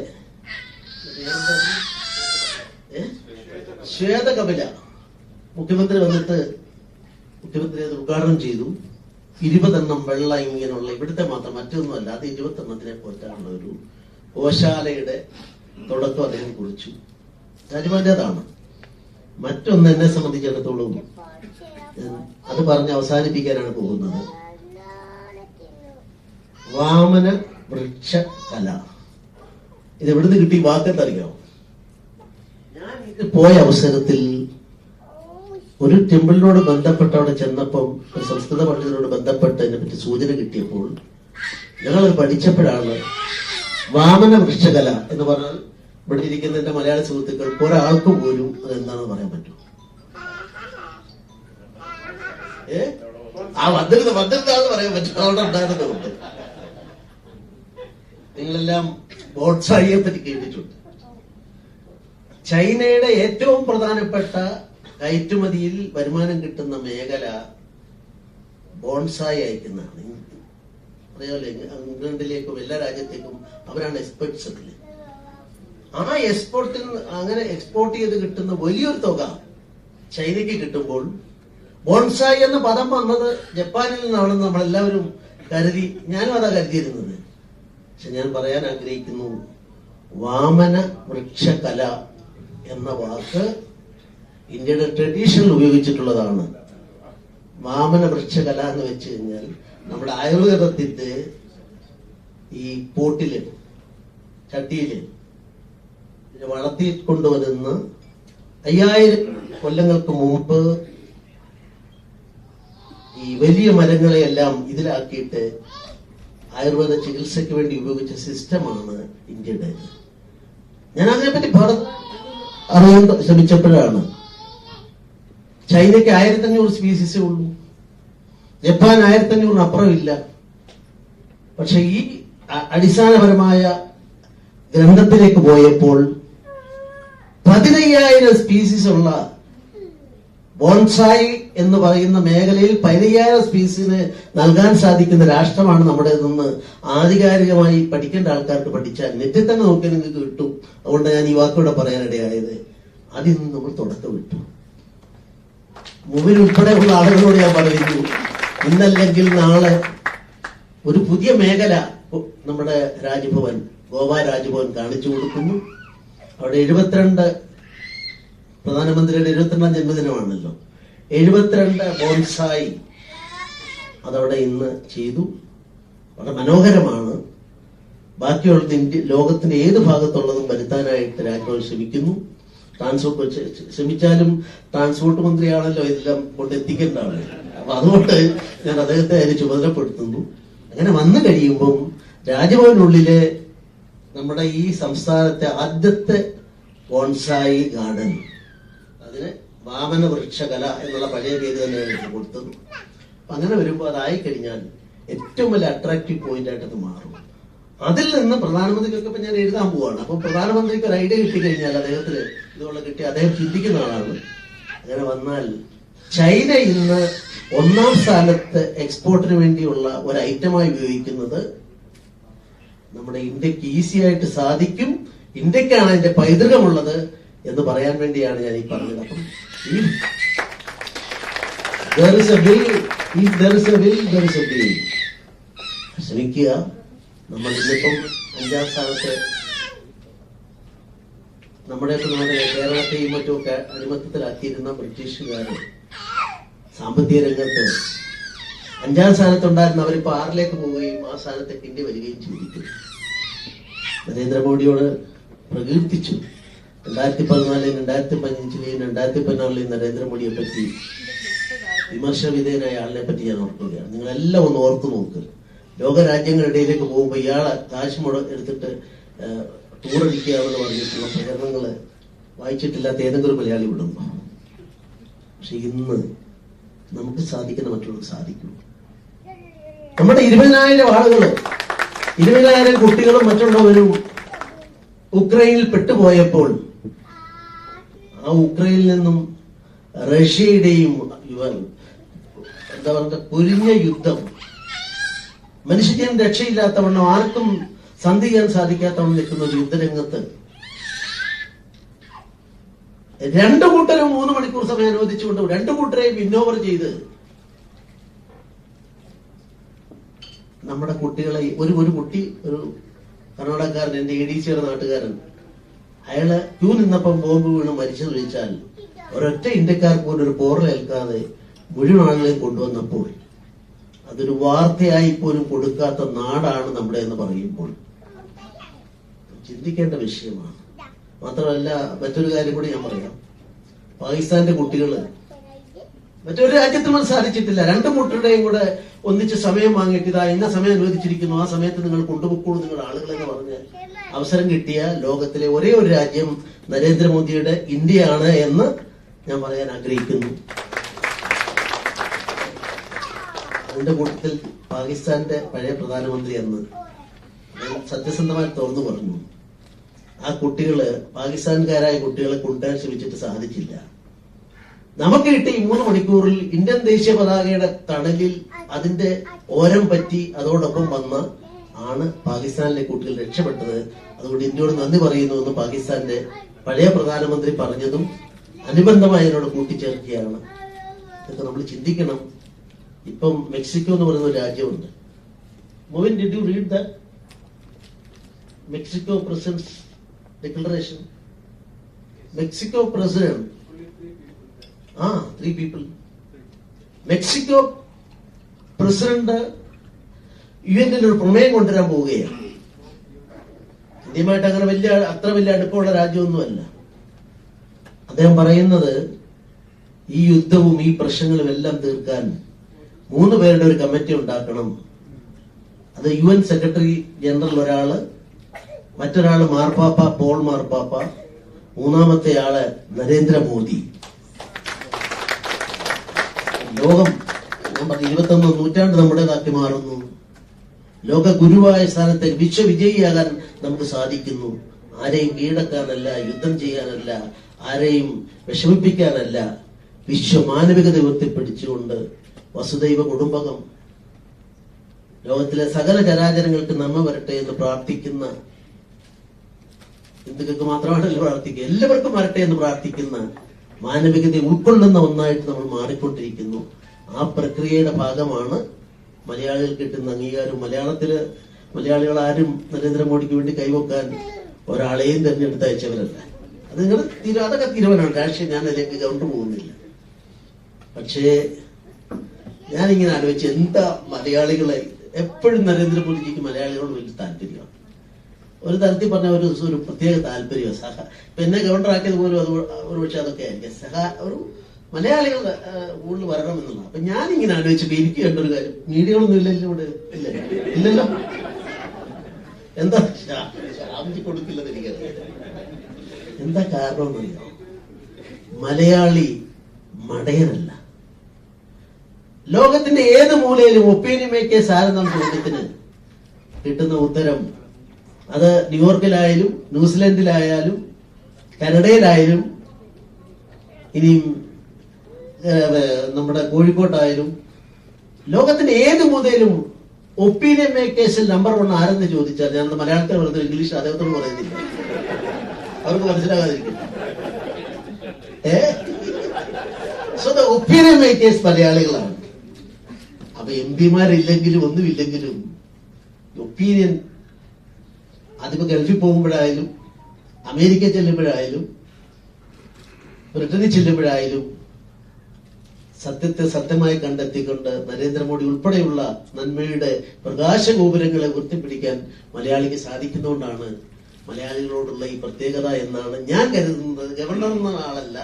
ശ്വേതകപില മുഖ്യമന്ത്രി വന്നിട്ട് മുഖ്യമന്ത്രി അത് ഉദ്ഘാടനം ചെയ്തു. 20 എണ്ണം വെള്ള ഇങ്ങനെയുള്ള, ഇവിടുത്തെ മാത്രം, മറ്റൊന്നുമല്ല, അത് 20 എണ്ണത്തിനെ പോറ്റാനുള്ള ഒരു ഗോശാലയുടെ തുടക്കം അദ്ദേഹം കുറിച്ചു. രാജ്ഭവന്റേതാണ്. മറ്റൊന്ന് എന്നെ സംബന്ധിച്ചിടത്തോളം, അത് പറഞ്ഞ് അവസാനിപ്പിക്കാനാണ് പോകുന്നത്. വാമന വൃക്ഷ കല. ഇത് എവിടുന്ന് കിട്ടി വാക്കെന്തറിയാമോ? ഞാൻ ഇത് പോയ അവസരത്തിൽ ഒരു ടെമ്പിളിനോട് ബന്ധപ്പെട്ട് അവിടെ ചെന്നപ്പം, ഒരു സംസ്കൃത പണ്ഡിതനോട് ബന്ധപ്പെട്ട് അതിനെപ്പറ്റി സൂചന കിട്ടിയപ്പോൾ ഞങ്ങൾ പഠിച്ചപ്പോഴാണ് വാമന വൃക്ഷകല എന്ന് പറഞ്ഞാൽ, ഇവിടെ ഇരിക്കുന്ന എന്റെ മലയാള സുഹൃത്തുക്കൾക്ക് ഒരാൾക്കും പോലും അതെന്താണെന്ന് പറയാൻ പറ്റും. ആ ഭദ്രതാന്ന് പറയാൻ പറ്റും. അവിടെ ഉണ്ടായിരുന്നതുകൊണ്ട് നിങ്ങളെല്ലാം ബോൺസായിയെ പറ്റി കേട്ടിട്ടുണ്ട്. ചൈനയുടെ ഏറ്റവും പ്രധാനപ്പെട്ട കയറ്റുമതിയിൽ വരുമാനം കിട്ടുന്ന മേഖല ബോൺസായി അയക്കുന്നതാണ്. അറിയാമല്ലോ, ഇംഗ്ലണ്ടിലേക്കും എല്ലാ രാജ്യത്തേക്കും അവരാണ് എക്സ്പെർട്സ് അതില്. ആ എക്സ്പോർട്ടിൽ അങ്ങനെ എക്സ്പോർട്ട് ചെയ്ത് കിട്ടുന്ന വലിയൊരു തുക ചൈനയ്ക്ക് കിട്ടുമ്പോൾ, ബോൺസായി എന്ന പദം വന്നത് ജപ്പാനിൽ നിന്നാണെന്ന് നമ്മളെല്ലാവരും കരുതി. ഞാനും അതാ കരുതിയിരുന്നത്. പക്ഷെ ഞാൻ പറയാൻ ആഗ്രഹിക്കുന്നു, വാമന വൃക്ഷകല എന്ന വാക്ക് ഇന്ത്യയുടെ ട്രഡീഷണൽ ഉപയോഗിച്ചിട്ടുള്ളതാണ്. വാമന വൃക്ഷകല എന്ന് വെച്ച് കഴിഞ്ഞാൽ, നമ്മുടെ ആയുർവേദത്തിന്റെ ഈ പോട്ടില്, ചട്ടിയില് വളർത്തിക്കൊണ്ടുവരുന്ന 5000 കൊല്ലങ്ങൾക്ക് മുമ്പ് ഈ വലിയ മരങ്ങളെയെല്ലാം ഇതിലാക്കിയിട്ട് ആയുർവേദ ചികിത്സയ്ക്ക് വേണ്ടി ഉപയോഗിച്ച സിസ്റ്റമാണ് ഇന്ത്യയുടെ. ഞാൻ അതിനെപ്പറ്റി അറിയാൻ ശ്രമിച്ചപ്പോഴാണ് ചൈനയ്ക്ക് 1500 സ്പീസീസേ ഉള്ളൂ. ജപ്പാൻ 1500 അപ്പുറം ഇല്ല. പക്ഷെ ഈ അടിസ്ഥാനപരമായ ഗ്രന്ഥത്തിലേക്ക് പോയപ്പോൾ 15,000 സ്പീസീസ് ഉള്ള ബോൺസായി എന്ന് പറയുന്ന മേഖലയിൽ 15,000 സ്പീസീസിന് നൽകാൻ സാധിക്കുന്ന രാഷ്ട്രമാണ് നമ്മുടെ നിന്ന് ആധികാരികമായി പഠിക്കേണ്ട ആൾക്കാർക്ക് പഠിച്ചാൽ നെറ്റിൽ തന്നെ നോക്കിയാൽ നിങ്ങൾക്ക് കിട്ടും. അതുകൊണ്ട് ഞാൻ ഈ വാക്കോടെ പറയാനിടയായത് അതിൽ നിന്ന് നമ്മൾ തുടക്കം വിട്ടു. മുമ്പിൽ ഉൾപ്പെടെയുള്ള ആളുകളോട് ഞാൻ പറയുന്നു, ഇന്നല്ലെങ്കിൽ നാളെ ഒരു പുതിയ മേഖല നമ്മുടെ രാജ്ഭവൻ, ഗോവ രാജ്ഭവൻ കാണിച്ചു കൊടുക്കുന്നു. അവിടെ 72 പ്രധാനമന്ത്രിയുടെ 72ാം ജന്മദിനമാണല്ലോ. 72 ബോൺസായി അതവിടെ ഇന്ന് ചെയ്തു. വളരെ മനോഹരമാണ്. ബാക്കിയുള്ള ലോകത്തിന്റെ ഏത് ഭാഗത്തുള്ളതും വരുത്താനായിട്ട് രാജ്ഭവൻ ശ്രമിക്കുന്നു. ശ്രമിച്ചാലും ട്രാൻസ്പോർട്ട് മന്ത്രിയാണല്ലോ ഇതെല്ലാം കൊണ്ടെത്തിക്കേണ്ട ആള്. അപ്പൊ അതുകൊണ്ട് ഞാൻ അദ്ദേഹത്തെ അതിന് ചുമതലപ്പെടുത്തുന്നു. അങ്ങനെ വന്നു കഴിയുമ്പം രാജ്ഭവനുള്ളിലെ നമ്മുടെ ഈ സംസ്ഥാനത്തെ ആദ്യത്തെ ബോൺസായി ഗാർഡൻ, അതിന് വാമന വൃക്ഷകല എന്നുള്ള പഴയ പേര് തന്നെയാണ് കൊടുത്തത്. അപ്പൊ അങ്ങനെ വരുമ്പോൾ അതായി കഴിഞ്ഞാൽ ഏറ്റവും വലിയ അട്രാക്റ്റീവ് പോയിന്റ് ആയിട്ടത് മാറും. അതിൽ നിന്ന് പ്രധാനമന്ത്രിക്കൊക്കെ ഇപ്പൊ ഞാൻ എഴുതാൻ പോവാണ്. അപ്പൊ പ്രധാനമന്ത്രിക്ക് ഒരു ഐഡിയ കിട്ടിക്കഴിഞ്ഞാൽ അദ്ദേഹത്തിന് ഇതുപോലെ കിട്ടി അദ്ദേഹം ചിന്തിക്കുന്ന ആളാണ്. അങ്ങനെ വന്നാൽ ചൈന ഇന്ന് 1ാം സ്ഥാനത്ത് എക്സ്പോർട്ടിന് വേണ്ടിയുള്ള ഒരു ഐറ്റമായി ഉപയോഗിക്കുന്നത് നമ്മുടെ ഇന്ത്യക്ക് ഈസി ആയിട്ട് സാധിക്കും. ഇന്ത്യക്കാണ് അതിന്റെ പൈതൃകമുള്ളത് എന്ന് പറയാൻ വേണ്ടിയാണ് ഞാൻ ഈ പറഞ്ഞത്. അപ്പം ശ്രമിക്കുക. നമ്മൾ ഇന്നിപ്പം 5ാം സ്ഥാനത്ത് നമ്മുടെയൊക്കെ നാട്ടിലെ കേരളത്തെയും മറ്റുമൊക്കെ അടിമത്തത്തിലാക്കിയിരുന്ന ബ്രിട്ടീഷുകാര് സാമ്പത്തിക രംഗത്ത് 5ാം സ്ഥാനത്തുണ്ടായിരുന്ന അവരിപ്പോ 6ലേക്ക് പോവുകയും ആ സ്ഥാനത്തേക്ക് ഇന്ത്യ വരികയും ചെയ്തിരിക്കുന്നു. നരേന്ദ്രമോദിയോട് പ്രകീർത്തിച്ചു. 2014, 2015, 2014 നരേന്ദ്രമോദിയെ പറ്റി വിമർശന വിധേയനായ ആളിനെ പറ്റി ഞാൻ ഓർക്കുകയാണ്. നിങ്ങളെല്ലാം ഒന്ന് ഓർത്തു നോക്ക്. ലോകരാജ്യങ്ങളിടയിലേക്ക് പോകുമ്പോൾ ഇയാളെ കാശ് എടുത്തിട്ട് ടൂറടിക്കുകയാണെന്ന് പറഞ്ഞിട്ടുള്ള പ്രചരണങ്ങള് വായിച്ചിട്ടില്ലാത്ത ഏതെങ്കിലും മലയാളി വിടുമ്പോ. പക്ഷെ ഇന്ന് നമുക്ക് സാധിക്കുന്ന മറ്റുള്ളവർക്ക് സാധിക്കും. നമ്മുടെ 20,000 ആളുകള്, 20,000 കുട്ടികളും മറ്റുള്ളവരും ഉക്രൈനിൽ പെട്ടുപോയപ്പോൾ ആ ഉക്രൈനിൽ നിന്നും റഷ്യയുടെയും എന്താ പറയുക പൊരിഞ്ഞ യുദ്ധം, മനുഷ്യജീവൻ രക്ഷയില്ലാത്തവണ്ണം ആർക്കും സന്ധി ചെയ്യാൻ സാധിക്കാത്തവണ്ണം നിൽക്കുന്ന ഒരു യുദ്ധരംഗത്ത് 2 കൂട്ടരും 3 മണിക്കൂർ സമയം അനുവദിച്ചുകൊണ്ട് 2 കൂട്ടരെയും വിന്നോവർ ചെയ്ത് നമ്മുടെ കുട്ടികളെ ഒരു കുട്ടി, ഒരു കർണാടകക്കാരൻ, എന്റെ ADCയുടെ നാട്ടുകാരൻ, അയാള് ക്യൂ നിന്നപ്പം ബോംബ് വീണ് മരിച്ചെന്ന് വെച്ചാൽ ഒരൊറ്റ ഇന്ത്യക്കാർക്ക് പോലും ഒരു പോറലേൽക്കാതെ മുഴുവൻ ആളുകളെയും കൊണ്ടുവന്നപ്പോൾ അതൊരു വാർത്തയായി പോലും കൊടുക്കാത്ത നാടാണ് നമ്മുടെ എന്ന് പറയുമ്പോൾ ചിന്തിക്കേണ്ട വിഷയമാണ്. മാത്രമല്ല മറ്റൊരു കാര്യം കൂടി ഞാൻ പറയാം. പാകിസ്ഥാന്റെ കുട്ടികള് മറ്റൊരു രാജ്യത്തും സാധിച്ചിട്ടില്ല. 2 കൂട്ടരുടെയും കൂടെ ഒന്നിച്ച് സമയം വാങ്ങിയിട്ട് ഇതാ ഇന്ന സമയം അനുവദിച്ചിരിക്കുന്നു, ആ സമയത്ത് നിങ്ങൾ കൊണ്ടുപോയിക്കോളൂ നിങ്ങളുടെ ആളുകളെന്ന് പറഞ്ഞ് അവസരം കിട്ടിയ ലോകത്തിലെ ഒരേ ഒരു രാജ്യം നരേന്ദ്രമോദിയുടെ ഇന്ത്യയാണ് എന്ന് ഞാൻ പറയാൻ ആഗ്രഹിക്കുന്നു. അതിന്റെ കൂട്ടത്തിൽ പാകിസ്ഥാന്റെ പഴയ പ്രധാനമന്ത്രി എന്ന് സത്യസന്ധമായി തുറന്നു പറഞ്ഞു, ആ കുട്ടികള് പാകിസ്ഥാൻകാരായ കുട്ടികളെ കൊണ്ടുവരാൻ ശ്രമിച്ചിട്ട് സാധിച്ചില്ല. നമുക്ക് കിട്ടി 3 മണിക്കൂറിൽ ഇന്ത്യൻ ദേശീയ പതാകയുടെ തണലിൽ അതിന്റെ ഓരം പറ്റി അതോടൊപ്പം വന്ന ആണ് പാകിസ്ഥാനിലെ കുട്ടികൾ രക്ഷപ്പെട്ടത്. അതുകൊണ്ട് ഇന്ത്യയോട് നന്ദി പറയുന്നു എന്ന് പാകിസ്ഥാന്റെ പഴയ പ്രധാനമന്ത്രി പറഞ്ഞതും അനുബന്ധമായി അതിനോട് കൂട്ടിച്ചേർക്കുകയാണ്. ഇതൊക്കെ നമ്മൾ ചിന്തിക്കണം. ഇപ്പം മെക്സിക്കോ എന്ന് പറയുന്ന ഒരു രാജ്യമുണ്ട്. മോവിൻ, did you read that? Mexico president's declaration. Mexico president 3 people. Mexico president UN ഒരു പ്രമേയം കൊണ്ടുവരാൻ പോവുകയാണ്. ഇന്ത്യയുമായിട്ട് അങ്ങനെ അത്ര വലിയ അടുപ്പമുള്ള രാജ്യമൊന്നുമല്ല. അദ്ദേഹം പറയുന്നത് ഈ യുദ്ധവും ഈ പ്രശ്നങ്ങളും എല്ലാം തീർക്കാൻ 3 പേരുടെ ഒരു കമ്മിറ്റി ഉണ്ടാക്കണം. അത് UN സെക്രട്ടറി ജനറൽ ഒരാള്, മറ്റൊരാള് മാർപ്പാപ്പ പോൾ മാർപ്പാപ്പ, 3-മത്തെ ആള് നരേന്ദ്രമോദി. ലോകം, ഞാൻ പറഞ്ഞു 21 നൂറ്റാണ്ട് നമ്മുടേതാക്കി മാറുന്നു. ലോക ഗുരുവായ സ്ഥാനത്തേക്ക് വിശ്വവിജയിയാകാൻ നമുക്ക് സാധിക്കുന്നു. ആരെയും കീഴടക്കാനല്ല, യുദ്ധം ചെയ്യാനല്ല, ആരെയും വിഷമിപ്പിക്കാനല്ല, വിശ്വമാനവികത ഉയർത്തിപ്പിടിച്ചുകൊണ്ട് വസുദൈവ കുടുംബകം, ലോകത്തിലെ സകല ചരാചരങ്ങൾക്ക് നന്മ വരട്ടെ എന്ന് പ്രാർത്ഥിക്കുന്ന, ഹിന്ദുക്കൾക്ക് മാത്രമാണല്ലോ പ്രാർത്ഥിക്കുക, എല്ലാവർക്കും വരട്ടെ എന്ന് പ്രാർത്ഥിക്കുന്ന മാനവികതയെ ഉൾക്കൊള്ളുന്ന ഒന്നായിട്ട് നമ്മൾ മാറിക്കൊണ്ടിരിക്കുന്നു. ആ പ്രക്രിയയുടെ ഭാഗമാണ് മലയാളികൾ കിട്ടുന്ന അംഗീകാരം. മലയാളികൾ ആരും നരേന്ദ്രമോദിക്ക് വേണ്ടി കൈവക്കാൻ ഒരാളെയും തെരഞ്ഞെടുത്ത് അയച്ചവരല്ല. അത് അതൊക്കെ തീരുമാനമാണ്. രാഷ്ട്രീയം ഞാൻ അതിലേക്ക് കൊണ്ടുപോകുന്നില്ല. പക്ഷേ ഞാനിങ്ങനെ ആലോചിച്ച്, എന്താ മലയാളികളെ എപ്പോഴും നരേന്ദ്രമോദിജിക്ക് മലയാളികളോട് വലിയ താല്പര്യമാണ്. ഒരു തരത്തിൽ പറഞ്ഞ ഒരു പ്രത്യേക താല്പര്യം. പിന്നെ ഗവർണറാക്കിയത് പോലും അത് ഒരു പക്ഷെ അതൊക്കെ ആയിരിക്കും. ഒരു മലയാളികൾ കൂടുതൽ വരണം എന്നുള്ളത്. അപ്പൊ ഞാനിങ്ങനെ ആലോചിച്ചപ്പോ എനിക്ക് കണ്ടൊരു കാര്യം, മീഡിയകളൊന്നും ഇല്ലല്ലോ ഇവിടെ, ഇല്ലല്ലോ. എന്താ ശാന്തി കൊടുക്കില്ലെന്ന് എനിക്കറിയാം. എന്താ കാരണം എന്നറിയാം? മലയാളി മടയനല്ല. ലോകത്തിന്റെ ഏത് മൂലയിലും ഒപ്പീനിയൻ മേക്കേഴ്സ് ആരെന്ന ചോദ്യത്തിന് കിട്ടുന്ന ഉത്തരം, അത് ന്യൂയോർക്കിലായാലും ന്യൂസിലൻഡിലായാലും കാനഡയിലായാലും ഇനിയും നമ്മുടെ കോഴിക്കോട്ടായാലും ലോകത്തിന്റെ ഏത് മൂലയിലും ഒപ്പീനിയൻ മേക്കേഴ്സിൽ നമ്പർ 1 ആരെന്ന് ചോദിച്ചാൽ, ഞാൻ മലയാളത്തിൽ പറഞ്ഞത് ഇംഗ്ലീഷ് അദ്ദേഹത്തോട് പറയുന്നില്ല, അവർക്ക് മനസ്സിലാകാതിരിക്കും. സോ ദ ഒപ്പീനിയൻ മേക്കേഴ്സ് മലയാളികളാണ്. അപ്പൊ MP-മാരില്ലെങ്കിലും ഒന്നുമില്ലെങ്കിലും ഒപ്പീനിയൻ, അതിപ്പോ ഗൾഫിൽ പോകുമ്പോഴായാലും അമേരിക്ക ചെല്ലുമ്പോഴായാലും ബ്രിട്ടനിൽ ചെല്ലുമ്പോഴായാലും സത്യത്തെ സത്യമായി കണ്ടെത്തിക്കൊണ്ട് നരേന്ദ്രമോദി ഉൾപ്പെടെയുള്ള നന്മയുടെ പ്രകാശഗോപുരങ്ങളെ ഉയർത്തിപ്പിടിക്കാൻ മലയാളിക്ക് സാധിക്കുന്നതുകൊണ്ടാണ് മലയാളികളോടുള്ള ഈ പ്രത്യേകത എന്നാണ് ഞാൻ കരുതുന്നത്. ഗവർണർ എന്ന ആളല്ല,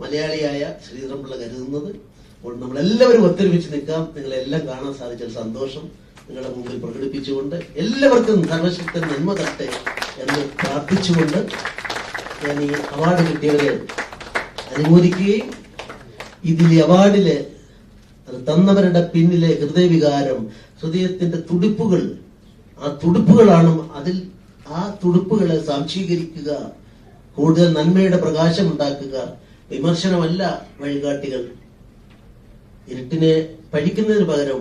മലയാളിയായ ശ്രീധരൻപിള്ള കരുതുന്നത്. അപ്പോൾ നമ്മളെല്ലാവരും ഒത്തൊരുമിച്ച് നിൽക്കാം. നിങ്ങളെല്ലാം കാണാൻ സാധിച്ചാൽ സന്തോഷം നിങ്ങളുടെ മുമ്പിൽ പ്രകടിപ്പിച്ചുകൊണ്ട് എല്ലാവർക്കും സർവശക്തൻ നന്മ തരട്ടെ എന്ന് പ്രാർത്ഥിച്ചുകൊണ്ട് ഞാൻ ഈ അവാർഡ് കിട്ടിയവരെ അനുമോദിക്കുകയും ഇതിലെ അവാർഡില് അത് തന്നവരുടെ പിന്നിലെ ഹൃദയവികാരം, ഹൃദയത്തിന്റെ തുടിപ്പുകൾ, ആ തുടിപ്പുകളാണ് അതിൽ, ആ തുടിപ്പുകളെ സാംശീകരിക്കുക, കൂടുതൽ നന്മയുടെ പ്രകാശം ഉണ്ടാക്കുക. വിമർശനമല്ല വഴികാട്ടികൾ. ഇരുട്ടിനെ പഴിക്കുന്നതിന് പകരം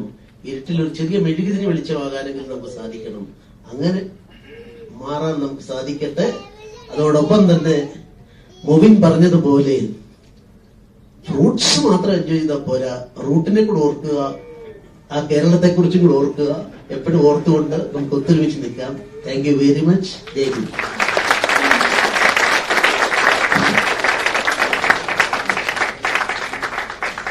ഇരുട്ടിൽ ഒരു ചെറിയ മെഴുകുതിരി വെളിച്ചമാകാനെങ്കിലും നമുക്ക് സാധിക്കണം. അങ്ങനെ മാറാൻ നമുക്ക് സാധിക്കട്ടെ. അതോടൊപ്പം തന്നെ മൊബിൻ പറഞ്ഞതുപോലെ ഫ്രൂട്ട്സ് മാത്രം എൻജോയ് ചെയ്താൽ പോരാ, റൂട്ടിനെ കൂടെ ഓർക്കുക, ആ കേരളത്തെ കുറിച്ചും കൂടെ ഓർക്കുക. എപ്പോഴും ഓർത്തുകൊണ്ട് നമുക്ക് ഒത്തൊരുമിച്ച് നിൽക്കാം. Thank you very much. Jai Hind.